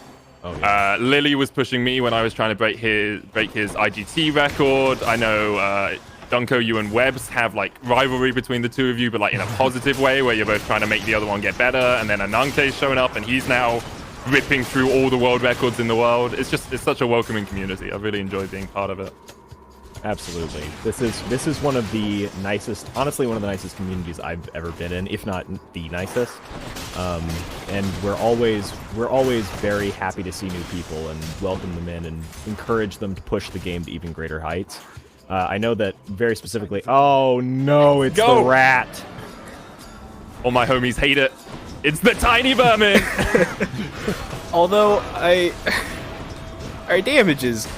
Lily was pushing me when I was trying to break his IGT record. I know Dunko, you and Webbs have, like, rivalry between the two of you, but, like, in a positive way, where you're both trying to make the other one get better, and then Ananke's showing up, and he's now ripping through all the world records in the world. It's such a welcoming community. I've really enjoyed being part of it. Absolutely. This is one of the nicest, honestly, one of the nicest communities I've ever been in, if not the nicest. And we're always very happy to see new people and welcome them in and encourage them to push the game to even greater heights. I know that very specifically. Oh no, it's the rat. All my homies hate it. It's the tiny vermin. Although our damage is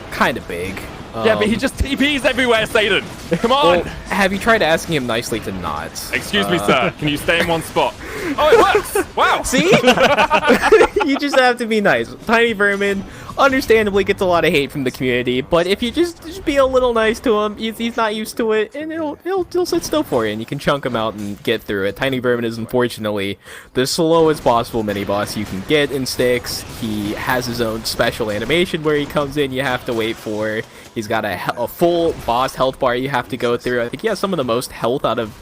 kind of big. Yeah, but he just TPs everywhere, Satan. Come on. Well, have you tried asking him nicely to not? Excuse me, sir. Can you stay in one spot? Oh, it works. Wow. See? You just have to be nice. Tiny Vermin, understandably, gets a lot of hate from the community, but if you just be a little nice to him, he's not used to it, and he'll sit still for you, and you can chunk him out and get through it. Tiny Vermin is unfortunately the slowest possible mini-boss you can get in Styx. He has his own special animation where he comes in, you have to wait for. He's got a full boss health bar you have to go through. I think he has some of the most health out of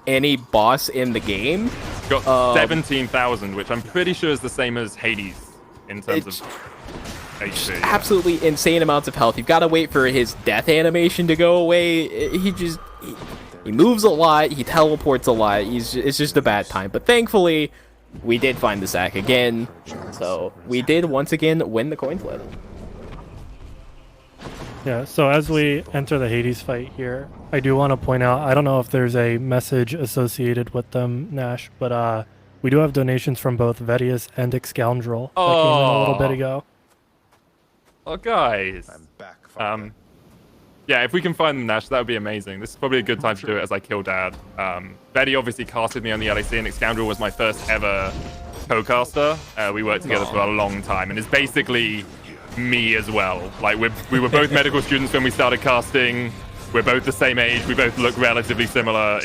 any boss in the game. Got 17,000, which I'm pretty sure is the same as Hades. in terms It's of HP. absolutely insane amounts of health. You've got to wait for his death animation to go away. He moves a lot. He teleports a lot. It's just a bad time. But thankfully, we did find the sack again. So we did once again win the coin flip. Yeah, so as we enter the Hades fight here, I do want to point out, I don't know if there's a message associated with them, Nash, but we do have donations from both Vedius and Excoundrel that came in a little bit ago. Oh, guys. I'm back. Yeah, if we can find them, Nash, that would be amazing. This is probably a good time to do it as I kill Dad. Betty obviously casted me on the LAC, and Excoundrel was my first ever co-caster. We worked together for a long time, and it's basically me as well. Like, we were both medical students when we started casting. We're both the same age. We both look relatively similar.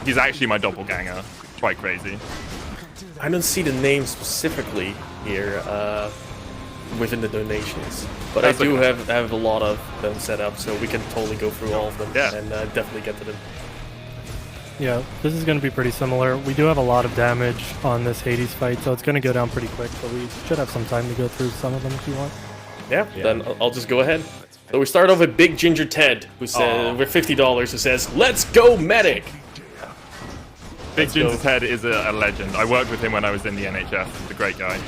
He's actually my doppelganger. Quite crazy. I don't see the name specifically here within the donations, but That's I do okay. have a lot of them set up, so we can totally go through all of them Yeah. and definitely get to them. Yeah, this is going to be pretty similar. We do have a lot of damage on this Hades fight, so it's going to go down pretty quick, but we should have some time to go through some of them if you want. Yeah, then I'll just go ahead. So we start off with Big Ginger Ted, who says with $50, who says, "Let's go, medic!" Big Ginger's Head is a legend. I worked with him when I was in the NHS. He's a great guy.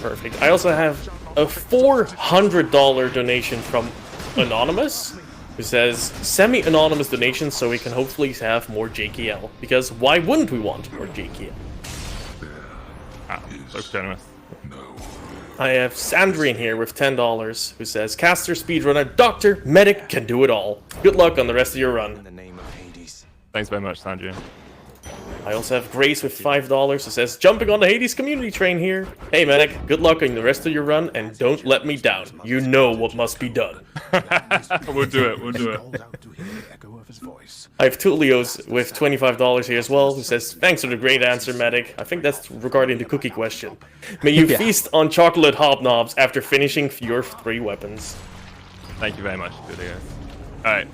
Perfect. I also have a $400 donation from Anonymous, who says, semi-anonymous donation so we can hopefully have more JKL. Because why wouldn't we want more JKL? Ah, so generous. I have Sandrine here with $10, who says, caster, speedrunner, doctor, medic, can do it all. Good luck on the rest of your run. In the name of Hades. Thanks very much, Sandrine. I also have Grace with $5, who says, jumping on the Hades community train here. Hey medic, good luck on the rest of your run, and don't let me down. You know what must be done. We'll do it. We'll do it. Called out to hear the echo of his voice. I have Tulios with $25 here as well, who says, thanks for the great answer, medic. I think that's regarding the cookie question. May you Yeah. feast on chocolate hobnobs after finishing your 3 weapons. Thank you very much, Julio. All right.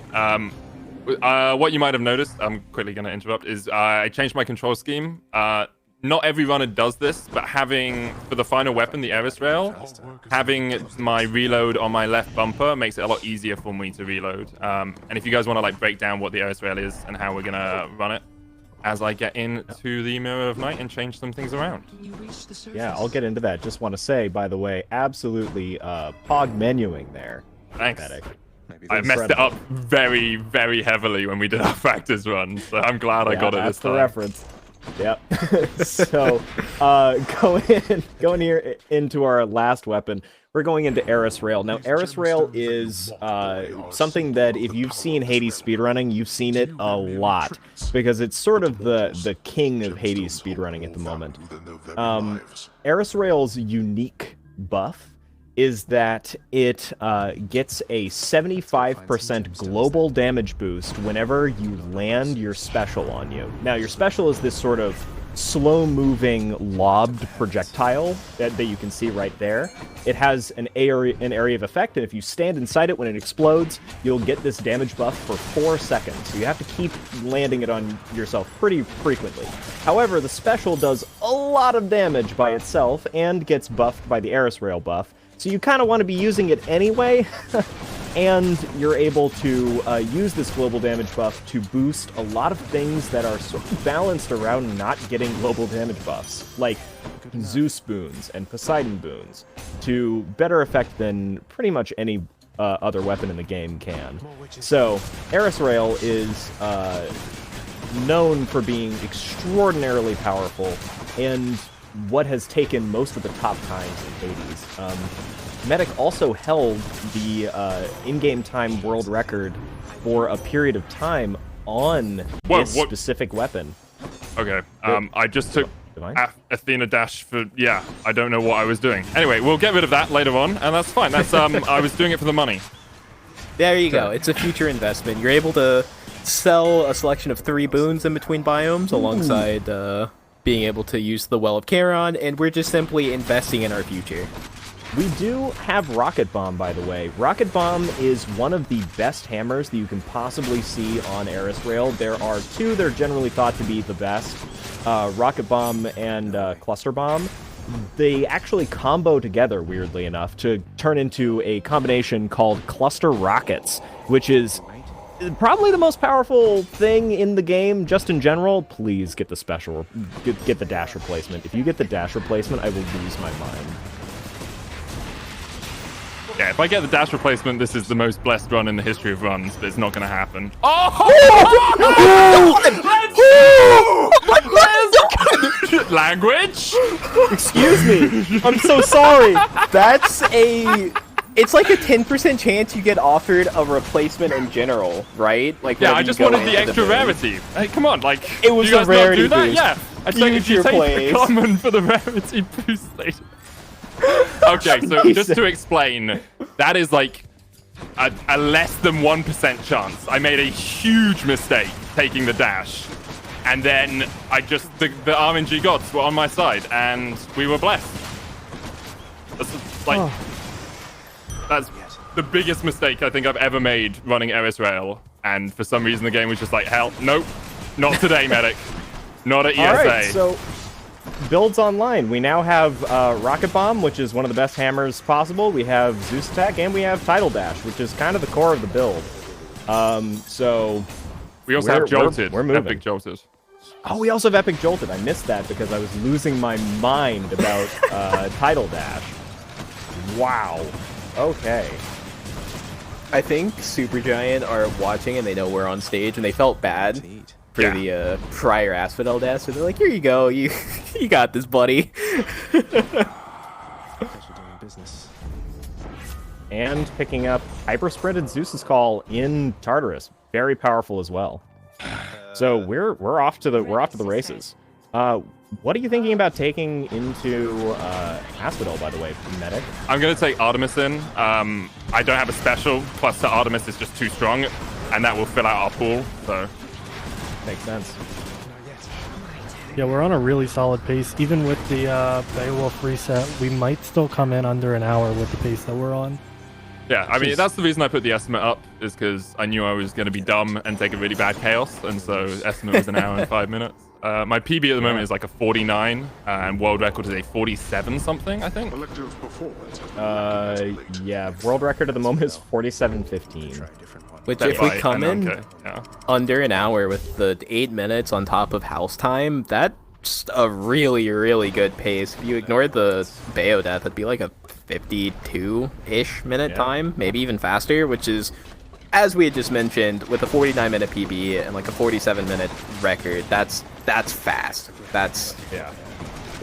What you might have noticed, I'm quickly going to interrupt, is I changed my control scheme. Not every runner does this, but having, for the final weapon, the Aeris Rail, having my reload on my left bumper makes it a lot easier for me to reload. And if you guys want to like break down what the Aeris Rail is and how we're going to run it, as I get into the Mirror of Night and change some things around. You reach the surface. Yeah, I'll get into that. Just want to say, by the way, absolutely pog menuing there. Thanks. Medic. Maybe I that's messed it up very, very heavily when we did our practice run, so I'm glad I got it that's this the time. reference. Yep. So, going here into our last weapon, we're going into Aeris Rail. Now, Aeris Rail is something that if you've seen Hades speedrunning, you've seen it a lot, because it's sort of the king of Hades speedrunning at the moment. Aeris Rail's unique buff is that it gets a 75% global damage boost whenever you land your special on you. Now, your special is this sort of slow-moving, lobbed projectile that you can see right there. It has an area of effect, and if you stand inside it when it explodes, you'll get this damage buff for 4 seconds. So you have to keep landing it on yourself pretty frequently. However, the special does a lot of damage by itself and gets buffed by the Aeris Rail buff. So you kind of want to be using it anyway, and you're able to use this global damage buff to boost a lot of things that are sort of balanced around not getting global damage buffs, like Zeus boons and Poseidon boons, to better effect than pretty much any other weapon in the game can. So, Aeris Rail is known for being extraordinarily powerful, and what has taken most of the top times in Hades. Medic also held the in-game time world record for a period of time on this specific weapon. Okay, I just took Divine? Athena Dash for, yeah, I don't know what I was doing. Anyway, we'll get rid of that later on, and that's fine. That's I was doing it for the money. There you go. It's a future investment. You're able to sell a selection of 3 boons in between biomes alongside being able to use the Well of Charon, and we're just simply investing in our future. We do have Rocket Bomb, by the way. Rocket Bomb is one of the best hammers that you can possibly see on Aeris Rail. There are 2 that are generally thought to be the best, Rocket Bomb and Cluster Bomb. they actually combo together, weirdly enough, to turn into a combination called Cluster Rockets, which is probably the most powerful thing in the game, just in general. Please get the special, get the dash replacement. If you get the dash replacement, I will lose my mind. Yeah, if I get the dash replacement, this is the most blessed run in the history of runs, but it's not going to happen. Language? Excuse me. I'm so sorry. It's like a 10% chance you get offered a replacement in general, right? Like Yeah, whenever I you just go wanted the into extra mood. rarity. Hey, come on, like, It was you guys a rarity not do that? boost. Yeah. I'd say Use if you your take plays. the common for the rarity boost later. Okay, so just to explain, that is like a less than 1% chance. I made a huge mistake taking the dash. And then I just, the RNG gods were on my side, and we were blessed. That's like, that's the biggest mistake I think I've ever made running Aeris Rail. And for some reason the game was just like, hell, nope, not today, medic. Not at ESA. All right, so builds online. We now have Rocket Bomb, which is one of the best hammers possible. We have Zeus Attack, and we have Tidal Dash, which is kind of the core of the build. So we also have Jolted. We're moving. Epic Jolted. Oh, we also have Epic Jolted. I missed that because I was losing my mind about Tidal Dash. Wow. Okay. I think Supergiant are watching and they know we're on stage and they felt bad Indeed. for the prior Asphodel death, so they're like, here you go, you got this, buddy. Pleasure doing business. And picking up Hyper Sprinted Zeus's Call in Tartarus. Very powerful as well. So we're off to the races. What are you thinking about taking into Asphodel, by the way, Medic? I'm going to take Artemis in. I don't have a special, plus the Artemis is just too strong, and that will fill out our pool, so... Makes sense. Yeah, we're on a really solid pace. Even with the Beowulf reset, we might still come in under an hour with the pace that we're on. Yeah, I mean, that's the reason I put the estimate up, is because I knew I was going to be dumb and take a really bad chaos, and so estimate was an hour and 5 minutes. My PB at the moment is like a 49, and world record is a 47 something, I think. Yeah, world record at the moment is 47:15. Which, if we By come in okay, yeah. under an hour with the 8 minutes on top of house time, that's a really, really good pace. If you ignore the Bayo death, it'd be like a 52-ish minute time, maybe even faster, which is, as we had just mentioned, with a 49-minute PB and like a 47-minute record, that's fast. That's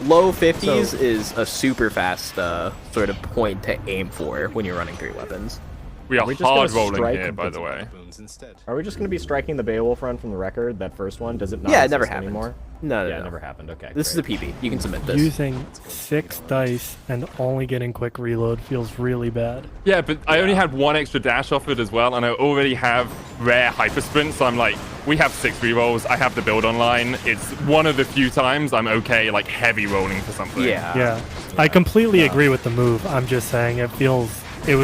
low 50s is a super fast sort of point to aim for when you're running 3 weapons. We are we just gonna hard rolling strike here, by the- the way. Are we just going to be striking the Beowulf run from the record, that first one? Does it not Yeah, it never exist happened. anymore? No, Yeah, it never happened. Okay. This is a PB. You can submit this. Using 6 dice and only getting quick reload feels really bad. Yeah, but I only had 1 extra dash offered as well, and I already have rare hyper sprint, so I'm like, we have 6 rerolls, I have the build online. It's one of the few times I'm okay, like, heavy rolling for something. Yeah, I completely agree with the move. I'm just saying it feels It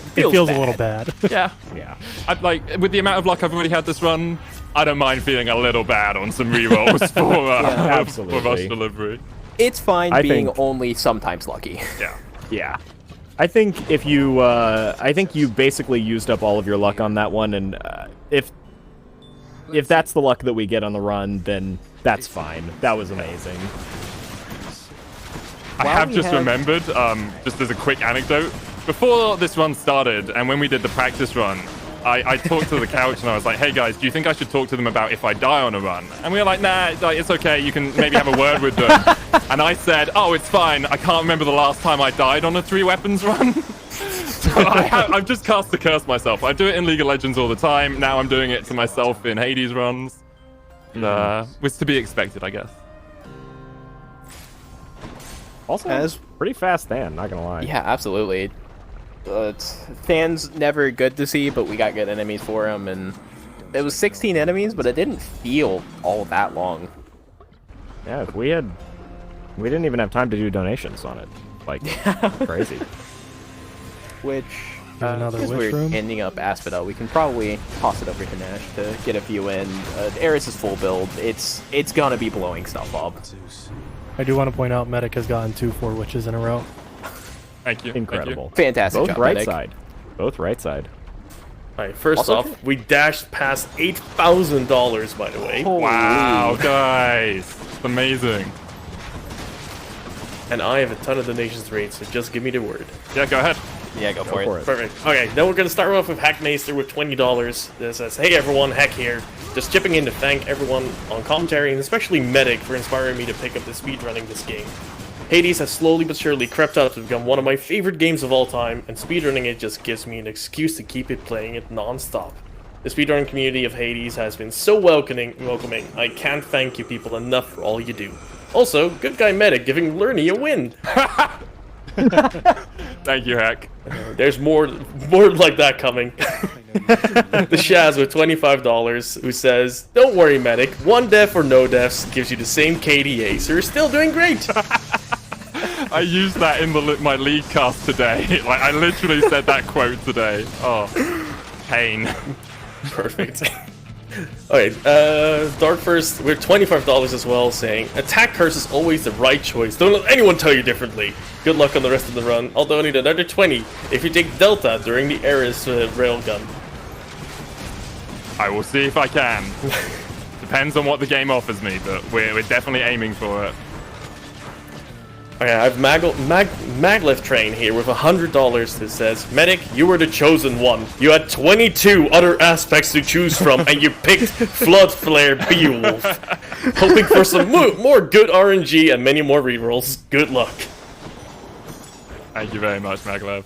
feels feels a little bad. Yeah. Yeah. Like, with the amount of luck I've already had this run, I don't mind feeling a little bad on some rerolls for absolutely. rush delivery. It's fine I being think- only sometimes lucky. Yeah. Yeah. I think if you, I think you basically used up all of your luck on that one, and if that's the luck that we get on the run, then that's fine. That was amazing. I While have we just have- remembered, just as a quick anecdote, before this run started, and when we did the practice run, I talked to the couch and I was like, hey guys, do you think I should talk to them about if I die on a run? And we were like, nah, like, it's okay, you can maybe have a word with them. And I said, oh, it's fine, I can't remember the last time I died on a 3 weapons run. So I've just cast the curse myself. I do it in League of Legends all the time, now I'm doing it to myself in Hades runs. Was to be expected, I guess. Also, pretty fast Than, not gonna lie. Yeah, absolutely. Than's never good to see, but we got good enemies for him, and it was 16 enemies, but it didn't feel all that long. Yeah, we didn't even have time to do donations on it. Like, crazy. Which, Another Because wish we're room. ending up Asphodel, we can probably toss it over to Nash to get a few in. Aeris is full build. It's gonna be blowing stuff up. Zeus. I do want to point out Medic has gotten 2 4 witches in a row. Thank you. Incredible. Fantastic Both job, right Medic. side. Both right side. Alright, first Also- off, we dashed past $8,000, by the way. Thank you. Wow, guys. It's amazing. And I have a ton of donations raised, so just give me the word. Yeah, go ahead. Yeah, go for Go it. for it. Perfect. Okay, then we're gonna start off with Hackmaster with $20. That says, "Hey everyone, Heck here. Just chipping in to thank everyone on commentary, and especially Medic, for inspiring me to pick up the speedrunning this game. Hades has slowly but surely crept up to become one of my favorite games of all time, and speedrunning it just gives me an excuse to keep it playing it non-stop. The speedrunning community of Hades has been so welcoming. I can't thank you people enough for all you do. Also, good guy Medic giving Lerny a win. Thank you, Hack. There's more like that coming." The Shaz with $25, who says, "Don't worry, Medic. One death or no deaths gives you the same KDA, so you're still doing great." I used that in my league cast today. Like, I literally said that quote today. Oh, pain. Perfect. Okay, Dark First with $25 as well, saying, "Attack curse is always the right choice. Don't let anyone tell you differently. Good luck on the rest of the run. I'll donate another 20 if you take Delta during the Aeris Rail gun." I will see if I can. Depends on what the game offers me, but we're definitely aiming for it. Okay, I have Maglev Train here with $100 that says, "Medic, you were the chosen one. You had 22 other aspects to choose from, and you picked Flood Flare Beowulf. Hoping for some more good RNG and many more rerolls. Good luck." Thank you very much, Maglev.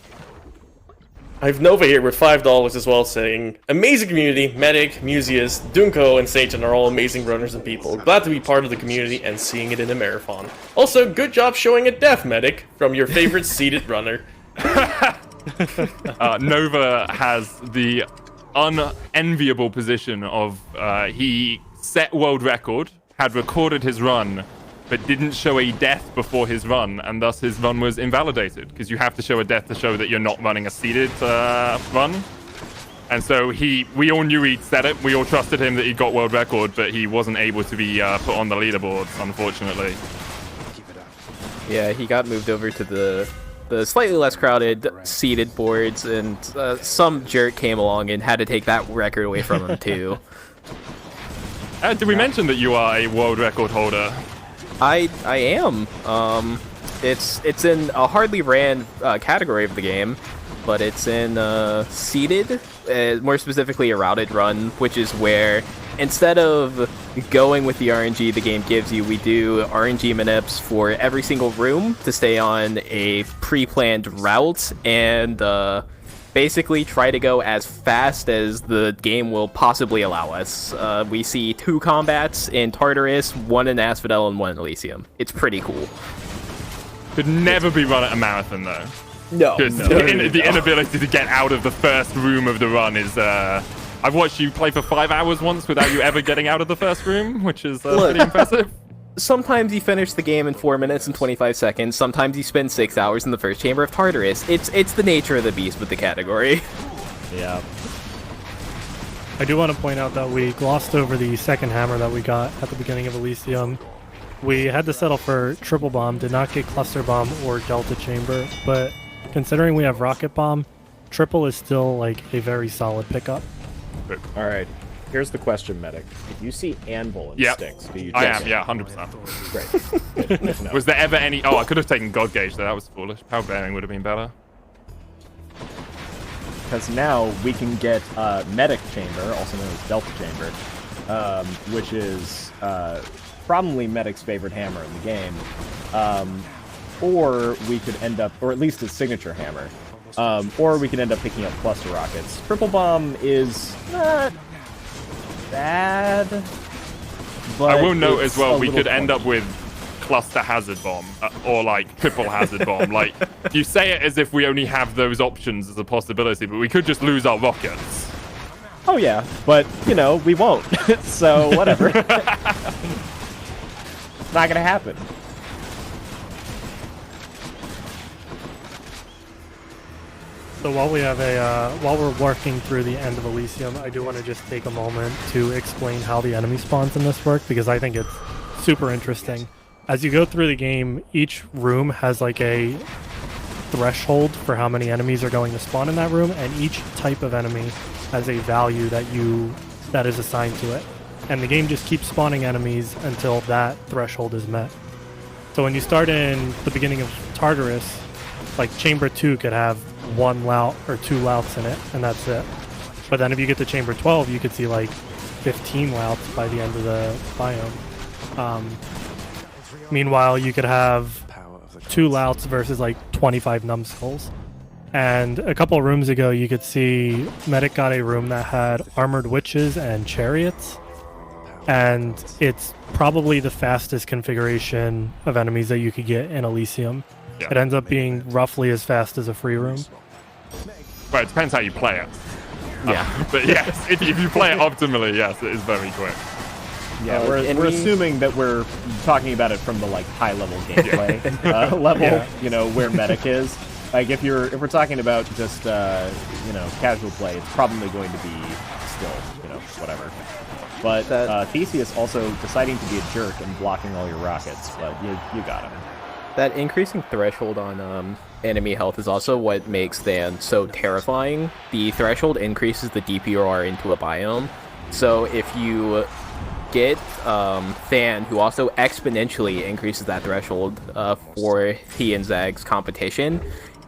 I have Nova here with $5 as well, saying, "Amazing community. Medic, Museus, Dunko, and Satan are all amazing runners and people. Glad to be part of the community and seeing it in a marathon. Also, good job showing a death, Medic, from your favorite seated runner." Nova has the unenviable position of he set world record, had recorded his run, but didn't show a death before his run, and thus his run was invalidated, because you have to show a death to show that you're not running a seeded run. And so we all knew he'd set it, we all trusted him that he got world record, but he wasn't able to be put on the leaderboards, unfortunately. Keep it up. Yeah, he got moved over to the slightly less crowded seated boards, and some jerk came along and had to take that record away from him too. Did we mention that you are a world record holder? I am. It's in a hardly ran category of the game, but it's in seated, more specifically a routed run, which is where instead of going with the RNG the game gives you, we do RNG manips for every single room to stay on a pre-planned route and basically try to go as fast as the game will possibly allow us. We see 2 combats in Tartarus, 1 in Asphodel, and 1 in Elysium. It's pretty cool. Could never be run at a marathon, though. No. Because the inability to get out of the first room of the run is... I've watched you play for 5 hours once without you ever getting out of the first room, which is pretty impressive. Sometimes you finish the game in 4 minutes and 25 seconds. Sometimes you spend 6 hours in the first chamber of Tartarus. It's the nature of the beast with the category. Yeah. I do want to point out that we glossed over the second hammer that we got at the beginning of Elysium. We had to settle for triple bomb, did not get cluster bomb or delta chamber, but considering we have rocket bomb, triple is still like a very solid pickup. All right. Here's the question, Medic. If you see anvil and Yep. sticks, do you I just... am, yeah, 100%. Great. Good to know. Was there ever any... Oh, I could have taken God Gauge there. That was foolish. Power bearing would have been better. Because now we can get Medic Chamber, also known as Delta Chamber, which is probably Medic's favorite hammer in the game. Or we could end up, or at least his signature hammer. Or we could end up picking up cluster rockets. Triple bomb is not bad, but I will note it's as well, a we little could end up clunky. with cluster hazard bomb, or like triple hazard bomb. Like, you say it as if we only have those options as a possibility, but we could just lose our rockets. Oh yeah, but you know we won't. So whatever. It's not gonna happen. So while we have while we're working through the end of Elysium, I do want to just take a moment to explain how the enemy spawns in this work, because I think it's super interesting. As you go through the game, each room has like a threshold for how many enemies are going to spawn in that room, and each type of enemy has a value that is assigned to it. And the game just keeps spawning enemies until that threshold is met. So when you start in the beginning of Tartarus, like Chamber 2 could have 1 lout or 2 louts in it, and that's it. But then if you get to Chamber 12, you could see like 15 louts by the end of the biome. Meanwhile, you could have 2 louts versus like 25 numbskulls. And a couple of rooms ago, you could see Medic got a room that had armored witches and chariots. And it's probably the fastest configuration of enemies that you could get in Elysium. Yeah. It ends up being roughly as fast as a free room. Well, it depends how you play it. Yeah. But yes, if you play it optimally, yes, it is very quick. Yeah, we're assuming that we're talking about it from the like high level gameplay level, Yeah. you know, where Medic is. Like if we're talking about just you know, casual play, it's probably going to be still, you know, whatever. But Theseus also deciding to be a jerk and blocking all your rockets, but you got him. That increasing threshold on enemy health is also what makes Than so terrifying. The threshold increases the deeper you are into a biome. So if you get Than, who also exponentially increases that threshold for he and Zag's competition,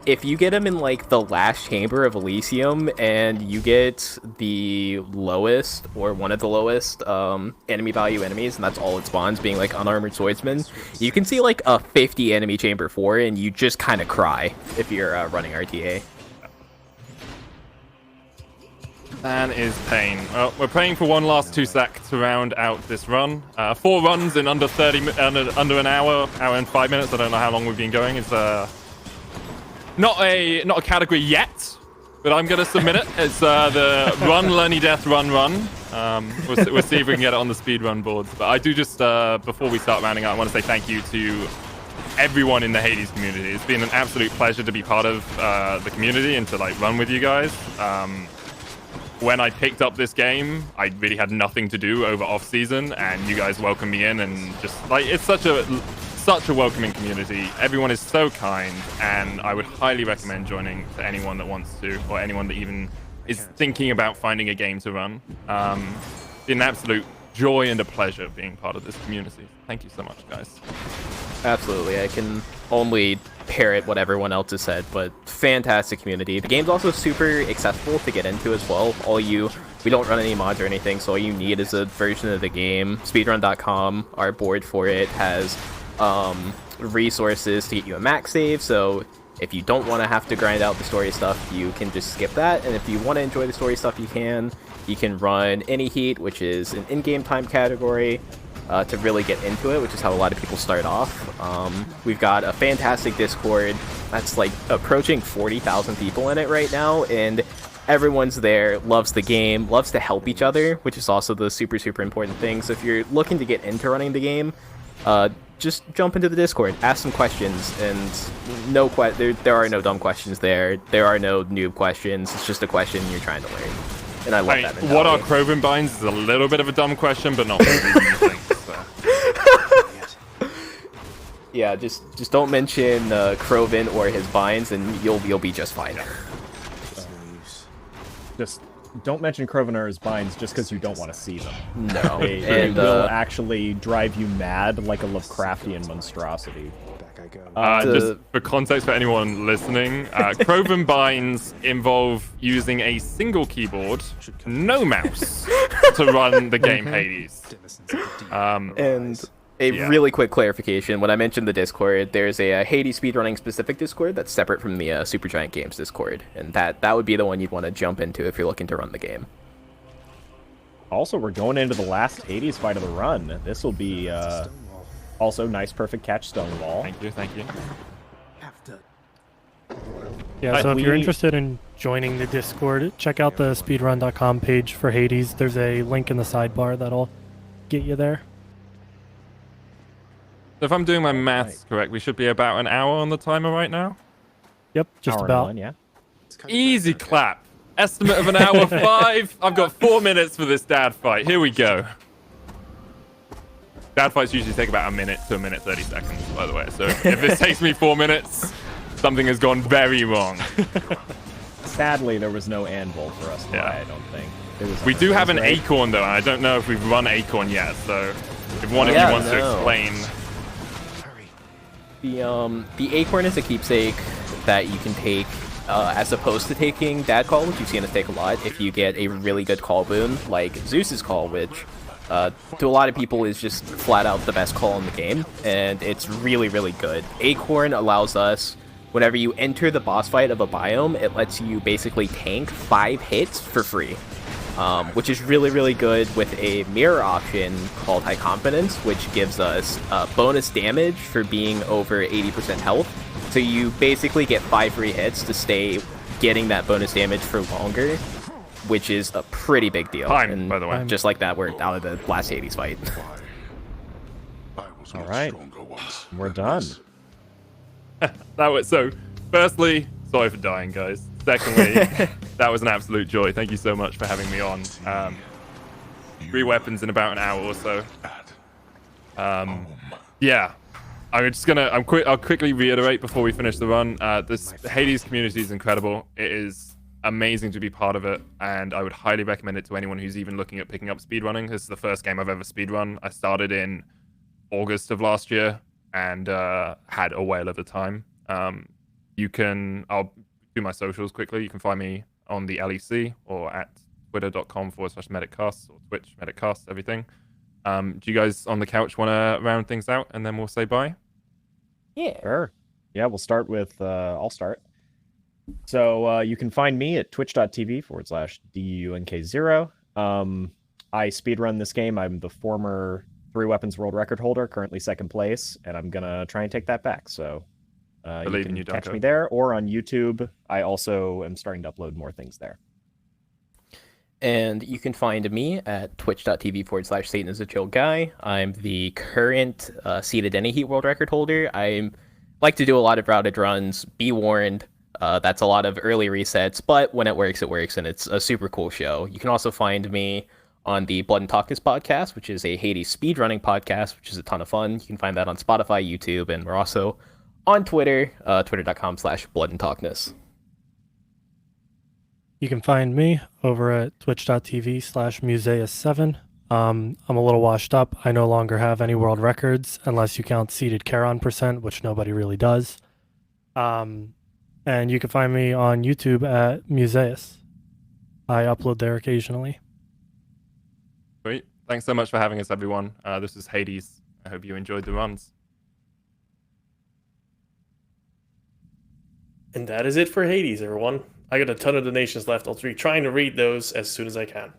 if you get him in like the last chamber of Elysium and you get the lowest or one of the lowest enemy value enemies, and that's all it spawns, being like unarmored swordsman, you can see like a 50 enemy chamber 4 and you just kind of cry if you're running RTA. That is pain. Well, we're praying for one last 2 sack to round out this run. 4 runs in under under an hour and 5 minutes. I don't know how long we've been going. It's not a category yet, but I'm gonna submit it. It's the Run Lenny Death Run. We'll see if we can get it on the speedrun boards. But I do just before we start rounding out, I want to say thank you to everyone in the Hades community. It's been an absolute pleasure to be part of the community and to like run with you guys. When I picked up this game, I really had nothing to do over off season, and you guys welcomed me in, and just like it's such a welcoming community. Everyone is so kind, and I would highly recommend joining to anyone that wants to, or anyone that even is thinking about finding a game to run. It's been an absolute joy and a pleasure being part of this community. Thank you so much, guys. Absolutely, I can only parrot what everyone else has said, but fantastic community. The game's also super accessible to get into as well. We don't run any mods or anything, so all you need is a version of the game. Speedrun.com, our board for it, has resources to get you a max save, so if you don't want to have to grind out the story stuff, you can just skip that, and if you want to enjoy the story stuff, you can run any heat, which is an in-game time category, to really get into it, which is how a lot of people start off. We've got a fantastic Discord that's like approaching 40,000 people in it right now, and everyone's there, loves the game, loves to help each other, which is also the super important thing. So if you're looking to get into running the game, just jump into the Discord, ask some questions, and there are no dumb questions there. There are no noob questions. It's just a question you're trying to learn, and I love that mentality. What are Croven binds is a little bit of a dumb question, but not really you think. So. Yeah, just don't mention Croven or his binds, and you'll be just fine. Just don't mention Croven or his binds just because you don't want to see them. No, They will actually drive you mad like a Lovecraftian monstrosity. Back I go. Just for context for anyone listening, Croven binds involve using a single keyboard, no mouse, to run the game Hades. And really quick clarification, when I mentioned the Discord, there's a Hades speedrunning specific Discord that's separate from the Supergiant Games Discord, and that would be the one you'd want to jump into if you're looking to run the game. Also, we're going into the last Hades fight of the run. This will be also nice, perfect catch, Stonewall. Thank you. Yeah, so if you're interested in joining the Discord, check out the speedrun.com page for Hades. There's a link in the sidebar that'll get you there. So if I'm doing my maths correct, we should be about an hour on the timer right now. Yep, just Hour and about. one, yeah. It's kind of Easy backtrack. clap. Estimate of an hour 5. I've got 4 minutes for this dad fight. Here we go. Dad fights usually take about a minute to a minute 30 seconds, by the way. So if this takes me 4 minutes, something has gone very wrong. Sadly, there was no anvil for us to Yeah. buy, I don't think. It was We do have an right? acorn, though, and I don't know if we've run acorn yet. So if one of Yeah, you wants to no. explain. Hurry. The acorn is a keepsake that you can take as opposed to taking dad call, which you've seen us take a lot. If you get a really good call boon like Zeus's call, which to a lot of people is just flat out the best call in the game, and it's really, really good. Acorn allows us, whenever you enter the boss fight of a biome, it lets you basically tank 5 hits for free, which is really, really good with a mirror option called High Confidence, which gives us bonus damage for being over 80% health. So you basically get 5 free hits to stay getting that bonus damage for longer, which is a pretty big deal. Time, And by the way. just like that, we're out of the last Hades fight. All right. We're done. That was so. Firstly, sorry for dying, guys. Secondly, that was an absolute joy. Thank you so much for having me on. 3 weapons in about an hour or so. Yeah, I'll quickly reiterate before we finish the run. This Hades community is incredible. It is amazing to be part of it, and I would highly recommend it to anyone who's even looking at picking up speedrunning. This is the first game I've ever speedrun. I started in August of last year and had a whale of a time. I'll do my socials quickly. You can find me on the LEC or at twitter.com/MedicCasts or Twitch MedicCasts, everything. Do you guys on the couch want to round things out and then we'll say bye? Yeah. Sure. Yeah, we'll start with, I'll start. So you can find me at twitch.tv/DUNK0. I speedrun this game. I'm the former 3 weapons world record holder, currently 2nd place, and I'm going to try and take that back. So you Believe in can you, catch Dunko. me there or on YouTube. I also am starting to upload more things there. And you can find me at twitch.tv/Satan is a chill guy. I'm the current seated any heat world record holder. I like to do a lot of routed runs. Be warned, that's a lot of early resets, but when it works, and it's a super cool show. You can also find me on the Blood and Talkness podcast, which is a Hades speedrunning podcast, which is a ton of fun. You can find that on Spotify, YouTube, and we're also on Twitter, twitter.com/bloodandtalkness. You can find me over at twitch.tv/Museus7. I'm a little washed up. I no longer have any world records unless you count seated Charon %, which nobody really does. And you can find me on YouTube at Museus. I upload there occasionally. Great. Thanks so much for having us, everyone. This is Hades. I hope you enjoyed the runs. And that is it for Hades, everyone. I got a ton of donations left. I'll be trying to read those as soon as I can.